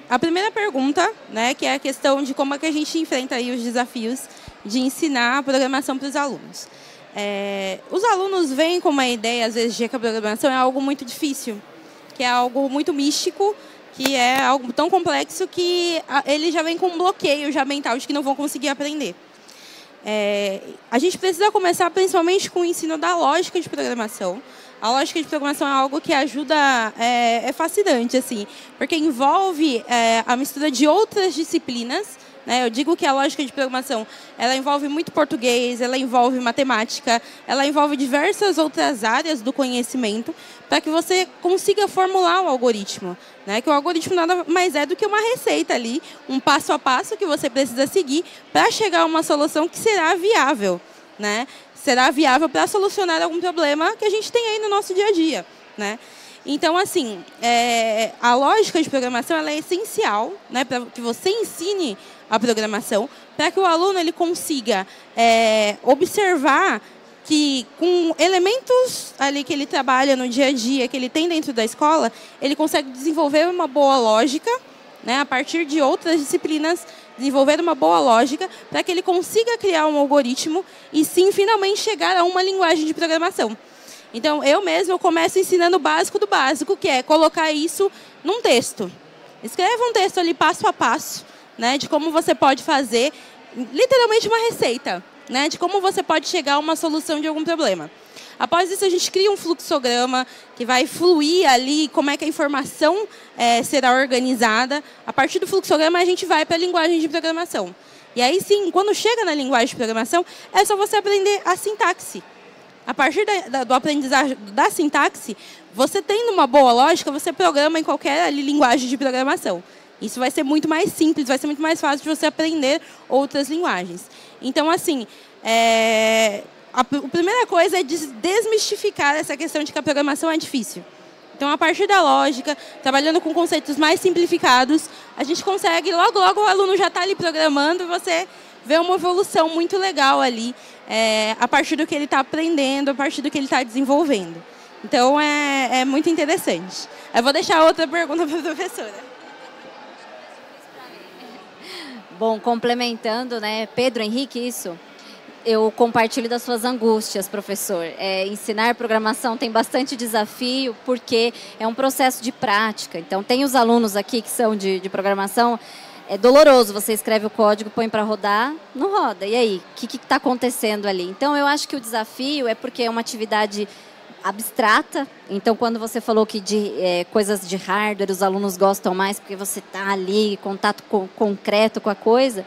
A primeira pergunta, né, que é a questão de como é que a gente enfrenta aí os desafios de ensinar a programação para os alunos. Os alunos vêm com uma ideia, às vezes, de que a programação é algo muito difícil, que é algo muito místico, que é algo tão complexo que ele já vem com um bloqueio já mental de que não vão conseguir aprender. A gente precisa começar principalmente com o ensino da lógica de programação. A lógica de programação é algo que ajuda, é fascinante, assim, porque envolve a mistura de outras disciplinas, né? Eu digo que a lógica de programação, ela envolve muito português, ela envolve matemática, ela envolve diversas outras áreas do conhecimento para que você consiga formular o algoritmo, né? Que o algoritmo nada mais é do que uma receita ali, um passo a passo que você precisa seguir para chegar a uma solução que será viável, né? Será viável para solucionar algum problema que a gente tem aí no nosso dia a dia, né? Então, assim, a lógica de programação ela é essencial, né, para que você ensine a programação, para que o aluno ele consiga observar que com elementos ali que ele trabalha no dia a dia, que ele tem dentro da escola, ele consegue desenvolver uma boa lógica, né, a partir de outras disciplinas, desenvolver uma boa lógica para que ele consiga criar um algoritmo e sim, finalmente, chegar a uma linguagem de programação. Então, eu mesmo começo ensinando o básico do básico, que é colocar isso num texto. Escreva um texto ali passo a passo, né, de como você pode fazer, literalmente uma receita, né, de como você pode chegar a uma solução de algum problema. Após isso, a gente cria um fluxograma que vai fluir ali, como é que a informação será organizada. A partir do fluxograma, a gente vai para a linguagem de programação. E aí, sim, quando chega na linguagem de programação, é só você aprender a sintaxe. A partir do aprendizagem da sintaxe, você tendo uma boa lógica, você programa em qualquer ali, linguagem de programação. Isso vai ser muito mais simples, vai ser muito mais fácil de você aprender outras linguagens. Então, assim, a primeira coisa é desmistificar essa questão de que a programação é difícil. Então, a partir da lógica, trabalhando com conceitos mais simplificados, a gente consegue, logo o aluno já está ali programando e você vê uma evolução muito legal ali a partir do que ele está aprendendo, a partir do que ele está desenvolvendo. Então, é muito interessante. Eu vou deixar outra pergunta para a professora. Bom, complementando, né, Pedro Henrique, isso, eu compartilho das suas angústias, professor. Ensinar programação tem bastante desafio, porque é um processo de prática. Então, tem os alunos aqui que são de programação, é doloroso, você escreve o código, põe para rodar, não roda. E aí, o que está acontecendo ali? Então, eu acho que o desafio é porque é uma atividade abstrata. Então, quando você falou que de coisas de hardware, os alunos gostam mais porque você está ali, contato concreto com a coisa.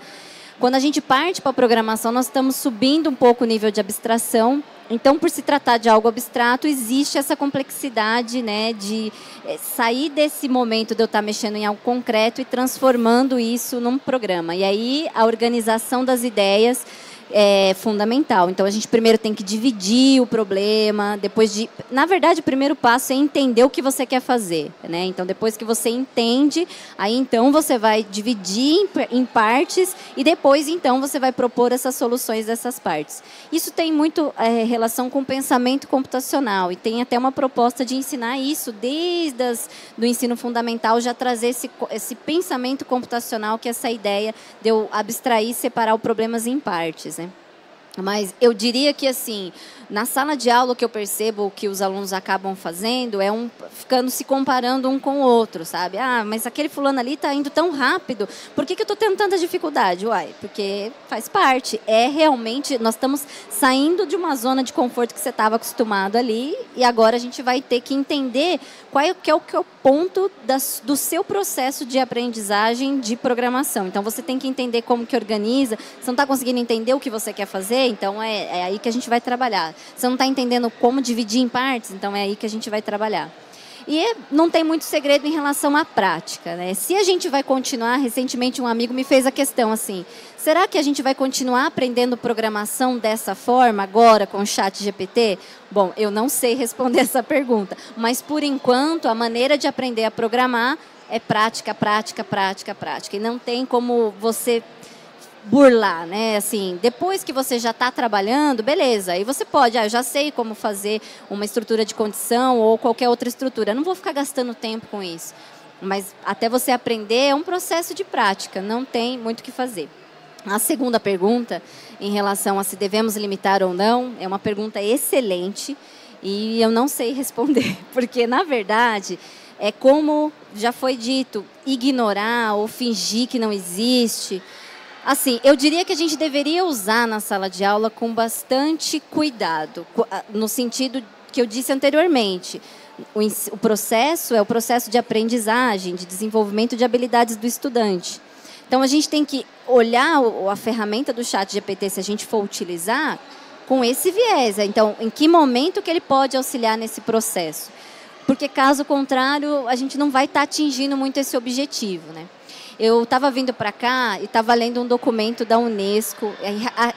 Quando a gente parte para a programação, nós estamos subindo um pouco o nível de abstração. Então, por se tratar de algo abstrato, existe essa complexidade, né, de sair desse momento de eu estar mexendo em algo concreto e transformando isso num programa. E aí, a organização das ideias é fundamental. Então, a gente primeiro tem que dividir o problema, na verdade, o primeiro passo é entender o que você quer fazer, né? Então, depois que você entende, aí então você vai dividir em partes e depois, então, você vai propor essas soluções dessas partes. Isso tem muito relação com o pensamento computacional e tem até uma proposta de ensinar isso desde do ensino fundamental, já trazer esse pensamento computacional, que é essa ideia de eu abstrair e separar os problemas em partes, né? Mas eu diria que, assim, na sala de aula, o que eu percebo que os alunos acabam fazendo é ficando se comparando um com o outro, sabe? Ah, mas aquele fulano ali está indo tão rápido, por que eu estou tendo tanta dificuldade? Uai, porque faz parte. Realmente, nós estamos saindo de uma zona de conforto que você estava acostumado ali e agora a gente vai ter que entender qual é o ponto do seu processo de aprendizagem de programação. Então, você tem que entender como que organiza. Você não está conseguindo entender o que você quer fazer? Então, é aí que a gente vai trabalhar. Você não está entendendo como dividir em partes? Então, é aí que a gente vai trabalhar. E não tem muito segredo em relação à prática, né? Se a gente vai continuar, recentemente um amigo me fez a questão assim, será que a gente vai continuar aprendendo programação dessa forma agora com o ChatGPT? Bom, eu não sei responder essa pergunta, mas por enquanto a maneira de aprender a programar é prática, prática, prática, prática. E não tem como você burlar, né? Assim, depois que você já está trabalhando, beleza, aí você pode, eu já sei como fazer uma estrutura de condição ou qualquer outra estrutura, eu não vou ficar gastando tempo com isso. Mas até você aprender é um processo de prática, não tem muito o que fazer. A segunda pergunta, em relação a se devemos limitar ou não, é uma pergunta excelente e eu não sei responder, porque, na verdade, é como já foi dito, ignorar ou fingir que não existe. Assim, eu diria que a gente deveria usar na sala de aula com bastante cuidado, no sentido que eu disse anteriormente. O processo é o processo de aprendizagem, de desenvolvimento de habilidades do estudante. Então, a gente tem que olhar a ferramenta do ChatGPT, se a gente for utilizar, com esse viés. Então, em que momento que ele pode auxiliar nesse processo? Porque, caso contrário, a gente não vai estar atingindo muito esse objetivo, né? Eu estava vindo para cá e estava lendo um documento da Unesco,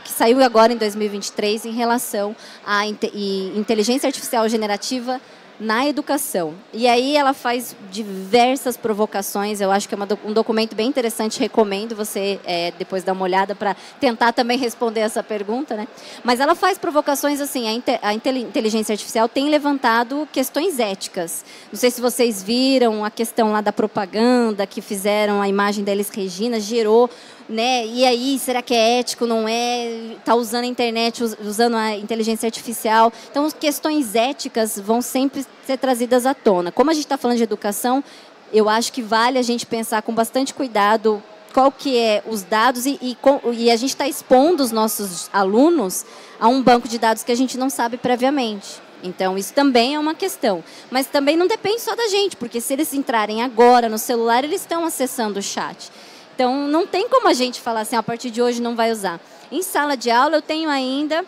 que saiu agora em 2023, em relação à inteligência artificial generativa na educação. E aí ela faz diversas provocações, eu acho que é um documento bem interessante, recomendo você depois dar uma olhada para tentar também responder essa pergunta, né? Mas ela faz provocações assim, a inteligência artificial tem levantado questões éticas. Não sei se vocês viram a questão lá da propaganda, que fizeram a imagem da Elis Regina, gerou, né? E aí, será que é ético, não é? Está usando a internet, usando a inteligência artificial. Então, questões éticas vão sempre ser trazidas à tona. Como a gente está falando de educação, eu acho que vale a gente pensar com bastante cuidado qual que é os dados e a gente está expondo os nossos alunos a um banco de dados que a gente não sabe previamente. Então, isso também é uma questão. Mas também não depende só da gente, porque se eles entrarem agora no celular, eles estão acessando o chat. Então, não tem como a gente falar assim, a partir de hoje não vai usar. Em sala de aula, eu tenho ainda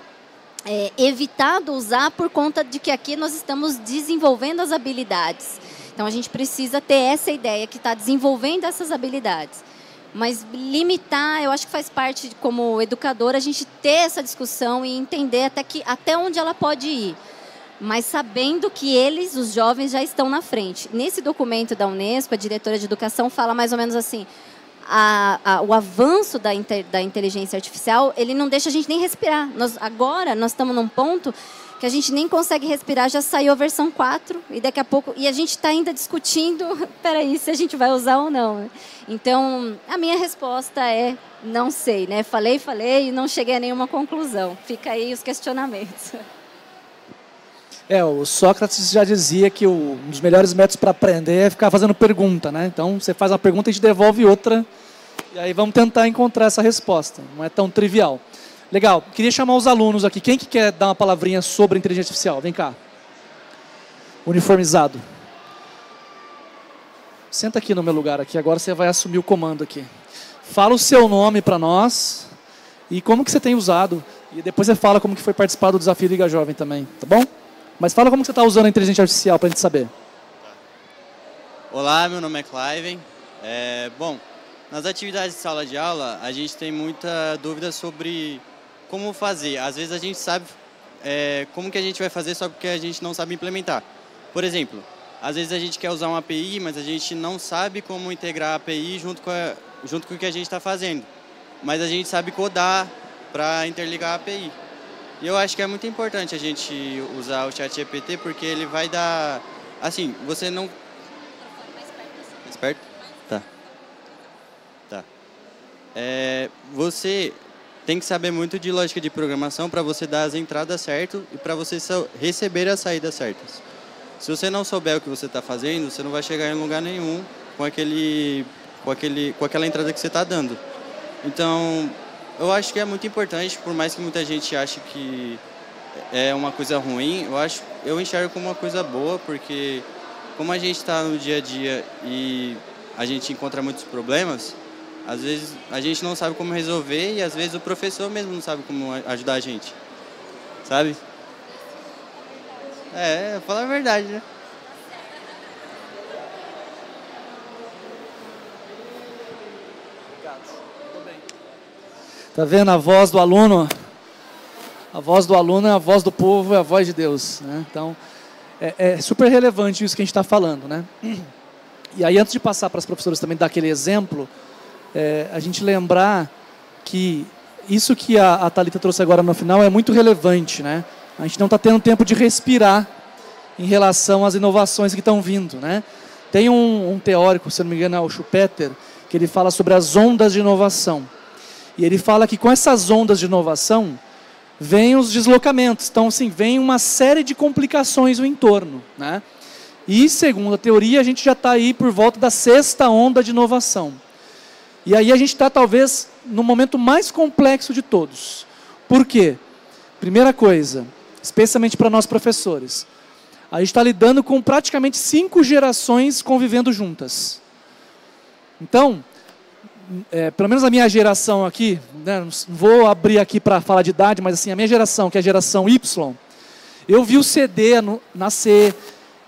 evitado usar por conta de que aqui nós estamos desenvolvendo as habilidades. Então, a gente precisa ter essa ideia que está desenvolvendo essas habilidades. Mas limitar, eu acho que faz parte, como educador, a gente ter essa discussão e entender até onde ela pode ir. Mas sabendo que eles, os jovens, já estão na frente. Nesse documento da Unesco, a diretora de educação fala mais ou menos assim, o avanço da inteligência artificial, ele não deixa a gente nem respirar. Agora, nós estamos num ponto que a gente nem consegue respirar, já saiu a versão 4, e daqui a pouco... E a gente está ainda discutindo, peraí, se a gente vai usar ou não. Então, a minha resposta é, não sei, né? Falei e não cheguei a nenhuma conclusão. Fica aí os questionamentos. O Sócrates já dizia que um dos melhores métodos para aprender é ficar fazendo pergunta, né? Então, você faz uma pergunta e a gente devolve outra, e aí vamos tentar encontrar essa resposta. Não é tão trivial. Legal, queria chamar os alunos aqui. Quem que quer dar uma palavrinha sobre inteligência artificial? Vem cá. Uniformizado. Senta aqui no meu lugar aqui, agora você vai assumir o comando aqui. Fala o seu nome para nós e como que você tem usado. E depois você fala como que foi participar do Desafio Liga Jovem também, tá bom? Mas fala como que você está usando a inteligência artificial para a gente saber. Olá, meu nome é Cliven. Bom, nas atividades de sala de aula, a gente tem muita dúvida sobre como fazer. Às vezes a gente sabe como que a gente vai fazer, só porque a gente não sabe implementar. Por exemplo, às vezes a gente quer usar uma API, mas a gente não sabe como integrar a API junto com o que a gente está fazendo. Mas a gente sabe codar para interligar a API. E eu acho que é muito importante a gente usar o ChatGPT, porque ele vai dar... Assim, você não... Mais perto? Tá. Você tem que saber muito de lógica de programação para você dar as entradas certas e para você receber as saídas certas. Se você não souber o que você está fazendo, você não vai chegar em lugar nenhum com aquela entrada que você está dando. Então, eu acho que é muito importante, por mais que muita gente ache que é uma coisa ruim, eu enxergo como uma coisa boa, porque como a gente está no dia a dia e a gente encontra muitos problemas, às vezes a gente não sabe como resolver e às vezes o professor mesmo não sabe como ajudar a gente, sabe? Falar a verdade, né? Tá vendo a voz do aluno? A voz do aluno é a voz do povo, é a voz de Deus, né? Então, é super relevante isso que a gente está falando, né? E aí, antes de passar para as professoras também dar aquele exemplo, a gente lembrar que isso que a Thalita trouxe agora no final é muito relevante, né? A gente não está tendo tempo de respirar em relação às inovações que estão vindo, né? Tem um teórico, se não me engano é o Schumpeter, que ele fala sobre as ondas de inovação. E ele fala que com essas ondas de inovação, vêm os deslocamentos. Então, assim, vem uma série de complicações no entorno, né? E, segundo a teoria, a gente já está aí por volta da 6ª onda de inovação. E aí a gente está, talvez, no momento mais complexo de todos. Por quê? Primeira coisa, especialmente para nós professores, a gente está lidando com praticamente 5 gerações convivendo juntas. Então, pelo menos a minha geração aqui, né, não vou abrir aqui para falar de idade, mas assim, a minha geração, que é a geração Y, eu vi o CD nascer,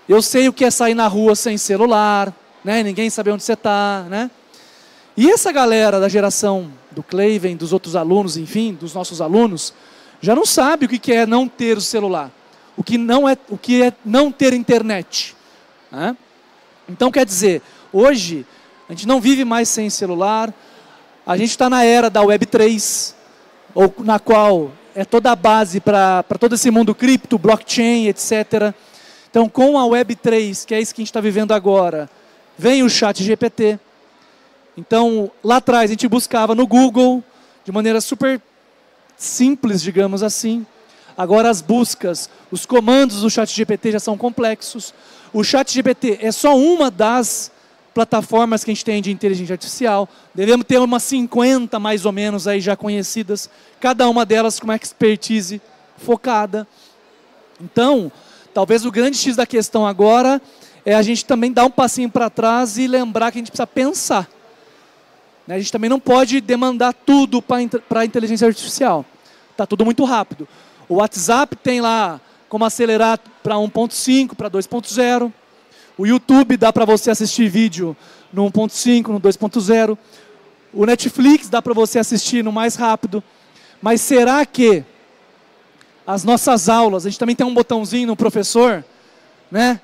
eu sei o que é sair na rua sem celular, né, ninguém sabe onde você está, né? E essa galera da geração do Cliven, dos outros alunos, enfim, dos nossos alunos, já não sabe o que é não ter o celular, o que é não ter internet, né? Então, quer dizer, hoje a gente não vive mais sem celular, a gente está na era da Web3, na qual é toda a base para todo esse mundo cripto, blockchain, etc. Então, com a Web3, que é isso que a gente está vivendo agora, vem o ChatGPT. Então, lá atrás a gente buscava no Google, de maneira super simples, digamos assim. Agora as buscas, os comandos do ChatGPT já são complexos. O ChatGPT é só uma das plataformas que a gente tem de inteligência artificial. Devemos ter umas 50 mais ou menos aí já conhecidas, cada uma delas com uma expertise focada. Então, talvez o grande X da questão agora é a gente também dar um passinho para trás e lembrar que a gente precisa pensar. A gente também não pode demandar tudo para a inteligência artificial. Está tudo muito rápido. O WhatsApp tem lá como acelerar para 1.5, para 2.0. O YouTube dá para você assistir vídeo no 1.5, no 2.0. O Netflix dá para você assistir no mais rápido. Mas será que as nossas aulas, a gente também tem um botãozinho no professor, né?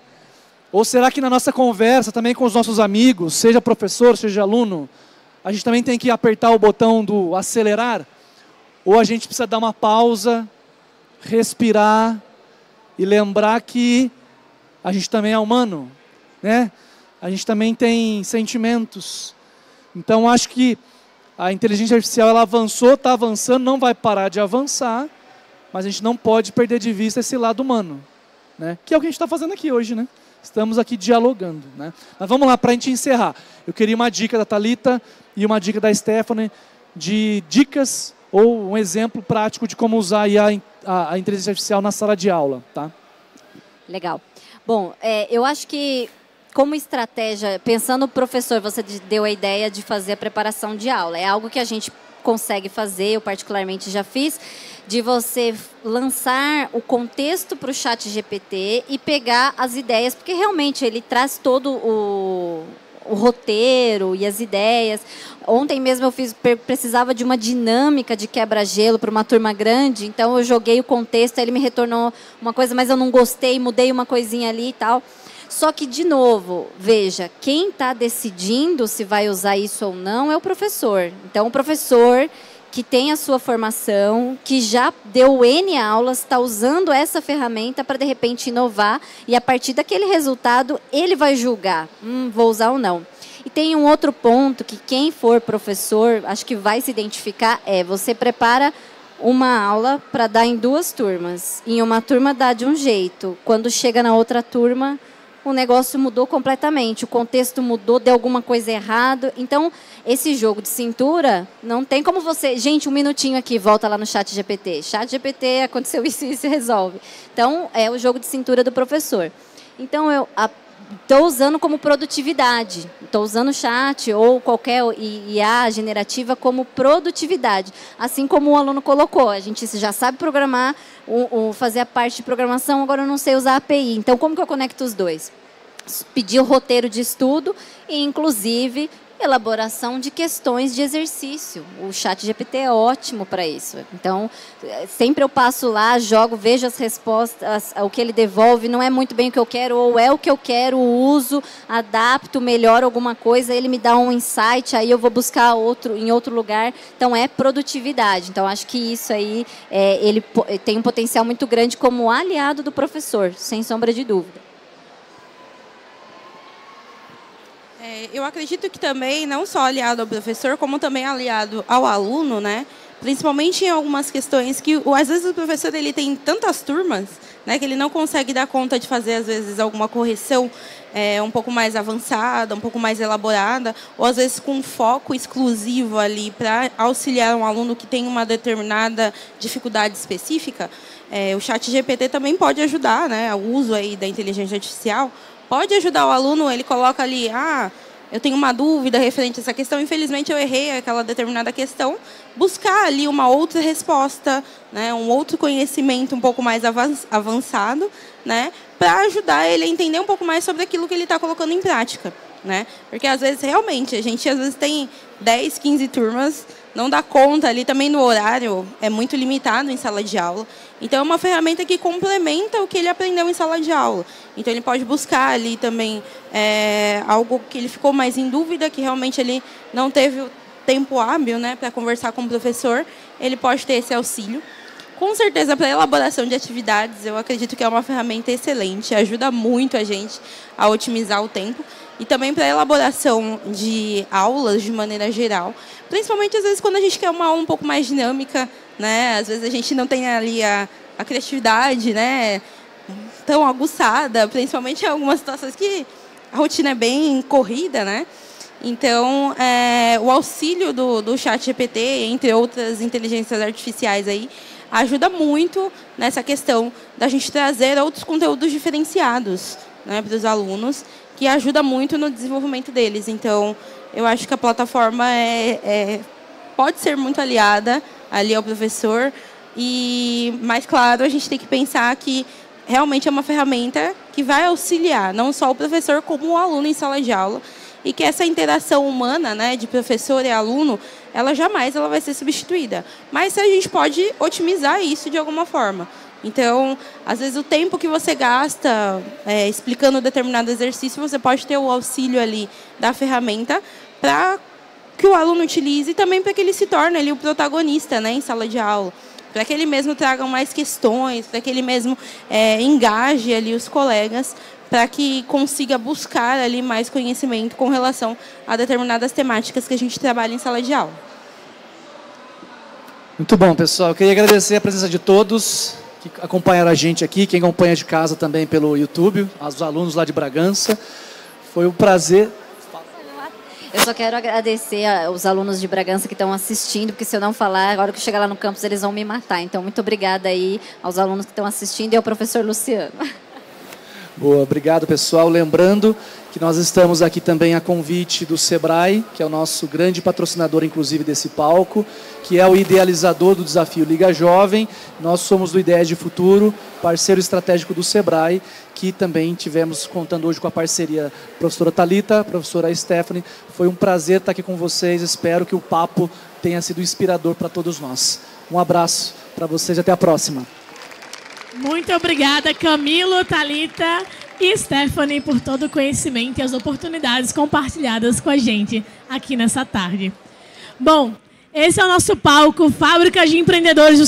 Ou será que na nossa conversa também com os nossos amigos, seja professor, seja aluno, a gente também tem que apertar o botão do acelerar, ou a gente precisa dar uma pausa, respirar e lembrar que a gente também é humano, né? A gente também tem sentimentos. Então, acho que a inteligência artificial ela avançou, está avançando, não vai parar de avançar, mas a gente não pode perder de vista esse lado humano, né? Que é o que a gente está fazendo aqui hoje, né? Estamos aqui dialogando, né? Mas vamos lá, para a gente encerrar. Eu queria uma dica da Thalita e uma dica da Stephanie de dicas ou um exemplo prático de como usar aí a inteligência artificial na sala de aula, tá? Legal. Bom, eu acho que como estratégia, pensando no professor, você deu a ideia de fazer a preparação de aula. É algo que a gente consegue fazer, eu particularmente já fiz, de você lançar o contexto para o ChatGPT e pegar as ideias, porque realmente ele traz todo o roteiro e as ideias. Ontem mesmo precisava de uma dinâmica de quebra-gelo para uma turma grande, então eu joguei o contexto, aí ele me retornou uma coisa, mas eu não gostei, mudei uma coisinha ali e tal. Só que, de novo, veja, quem está decidindo se vai usar isso ou não é o professor. Então, o professor que tem a sua formação, que já deu N aulas, está usando essa ferramenta para, de repente, inovar, e a partir daquele resultado, ele vai julgar, vou usar ou não. E tem um outro ponto que quem for professor, acho que vai se identificar, você prepara uma aula para dar em 2 turmas. Em uma turma dá de um jeito, quando chega na outra turma, o negócio mudou completamente, o contexto mudou, deu alguma coisa errada. Então, esse jogo de cintura, não tem como você... Gente, um minutinho aqui, volta lá no ChatGPT. ChatGPT, aconteceu isso e isso resolve. Então, é o jogo de cintura do professor. Então, eu estou usando como produtividade. Estou usando o chat ou qualquer IA generativa como produtividade. Assim como o aluno colocou. A gente já sabe programar, fazer a parte de programação, agora eu não sei usar a API. Então, como que eu conecto os dois? Pedir o roteiro de estudo e, inclusive, elaboração de questões de exercício. O ChatGPT é ótimo para isso. Então, sempre eu passo lá, jogo, vejo as respostas, o que ele devolve, não é muito bem o que eu quero, ou é o que eu quero, uso, adapto, melhoro alguma coisa, ele me dá um insight, aí eu vou buscar em outro lugar. Então, é produtividade. Então, acho que isso aí, ele tem um potencial muito grande como aliado do professor, sem sombra de dúvida. Eu acredito que também, não só aliado ao professor, como também aliado ao aluno, né? Principalmente em algumas questões que, às vezes, o professor ele tem tantas turmas, né, que ele não consegue dar conta de fazer, às vezes, alguma correção um pouco mais avançada, um pouco mais elaborada, ou, às vezes, com foco exclusivo ali para auxiliar um aluno que tem uma determinada dificuldade específica. O ChatGPT também pode ajudar, né? O uso aí da inteligência artificial pode ajudar o aluno, ele coloca ali, eu tenho uma dúvida referente a essa questão, infelizmente eu errei aquela determinada questão, buscar ali uma outra resposta, né, um outro conhecimento um pouco mais avançado, né, para ajudar ele a entender um pouco mais sobre aquilo que ele está colocando em prática, né? Porque às vezes realmente a gente às vezes tem 10, 15 turmas, não dá conta ali também no horário, é muito limitado em sala de aula. Então, é uma ferramenta que complementa o que ele aprendeu em sala de aula. Então, ele pode buscar ali também algo que ele ficou mais em dúvida, que realmente ele não teve o tempo hábil, né, para conversar com o professor, ele pode ter esse auxílio. Com certeza, para a elaboração de atividades, eu acredito que é uma ferramenta excelente, ajuda muito a gente a otimizar o tempo. E também para a elaboração de aulas, de maneira geral. Principalmente, às vezes, quando a gente quer uma aula um pouco mais dinâmica, né? Às vezes a gente não tem ali a criatividade, né, tão aguçada, principalmente em algumas situações que a rotina é bem corrida, né? Então, o auxílio do ChatGPT, entre outras inteligências artificiais aí, ajuda muito nessa questão da gente trazer outros conteúdos diferenciados, né, para os alunos, que ajuda muito no desenvolvimento deles. Então, eu acho que a plataforma pode ser muito aliada ali ao professor, mas, claro, a gente tem que pensar que realmente é uma ferramenta que vai auxiliar não só o professor, como o aluno em sala de aula, e que essa interação humana, né, de professor e aluno, ela jamais vai ser substituída. Mas a gente pode otimizar isso de alguma forma. Então, às vezes, o tempo que você gasta explicando determinado exercício, você pode ter o auxílio ali da ferramenta para que o aluno utilize e também para que ele se torne ali o protagonista, né, em sala de aula, para que ele mesmo traga mais questões, para que ele mesmo engaje ali os colegas, para que consiga buscar ali mais conhecimento com relação a determinadas temáticas que a gente trabalha em sala de aula. Muito bom, pessoal. Eu queria agradecer a presença de todos que acompanharam a gente aqui, quem acompanha de casa também pelo YouTube, os alunos lá de Bragança. Foi um prazer. Eu só quero agradecer aos alunos de Bragança que estão assistindo, porque se eu não falar, agora que eu chegar lá no campus, eles vão me matar. Então, muito obrigada aí aos alunos que estão assistindo e ao professor Luciano. Boa, obrigado, pessoal. Lembrando que nós estamos aqui também a convite do Sebrae, que é o nosso grande patrocinador, inclusive, desse palco, que é o idealizador do desafio Liga Jovem. Nós somos do Ideias de Futuro, parceiro estratégico do Sebrae, que também tivemos contando hoje com a parceria da professora Thalita, professora Stephanie. Foi um prazer estar aqui com vocês. Espero que o papo tenha sido inspirador para todos nós. Um abraço para vocês e até a próxima. Muito obrigada, Camilo, Thalita e Stephanie, por todo o conhecimento e as oportunidades compartilhadas com a gente aqui nessa tarde. Bom, esse é o nosso palco Fábrica de Empreendedores do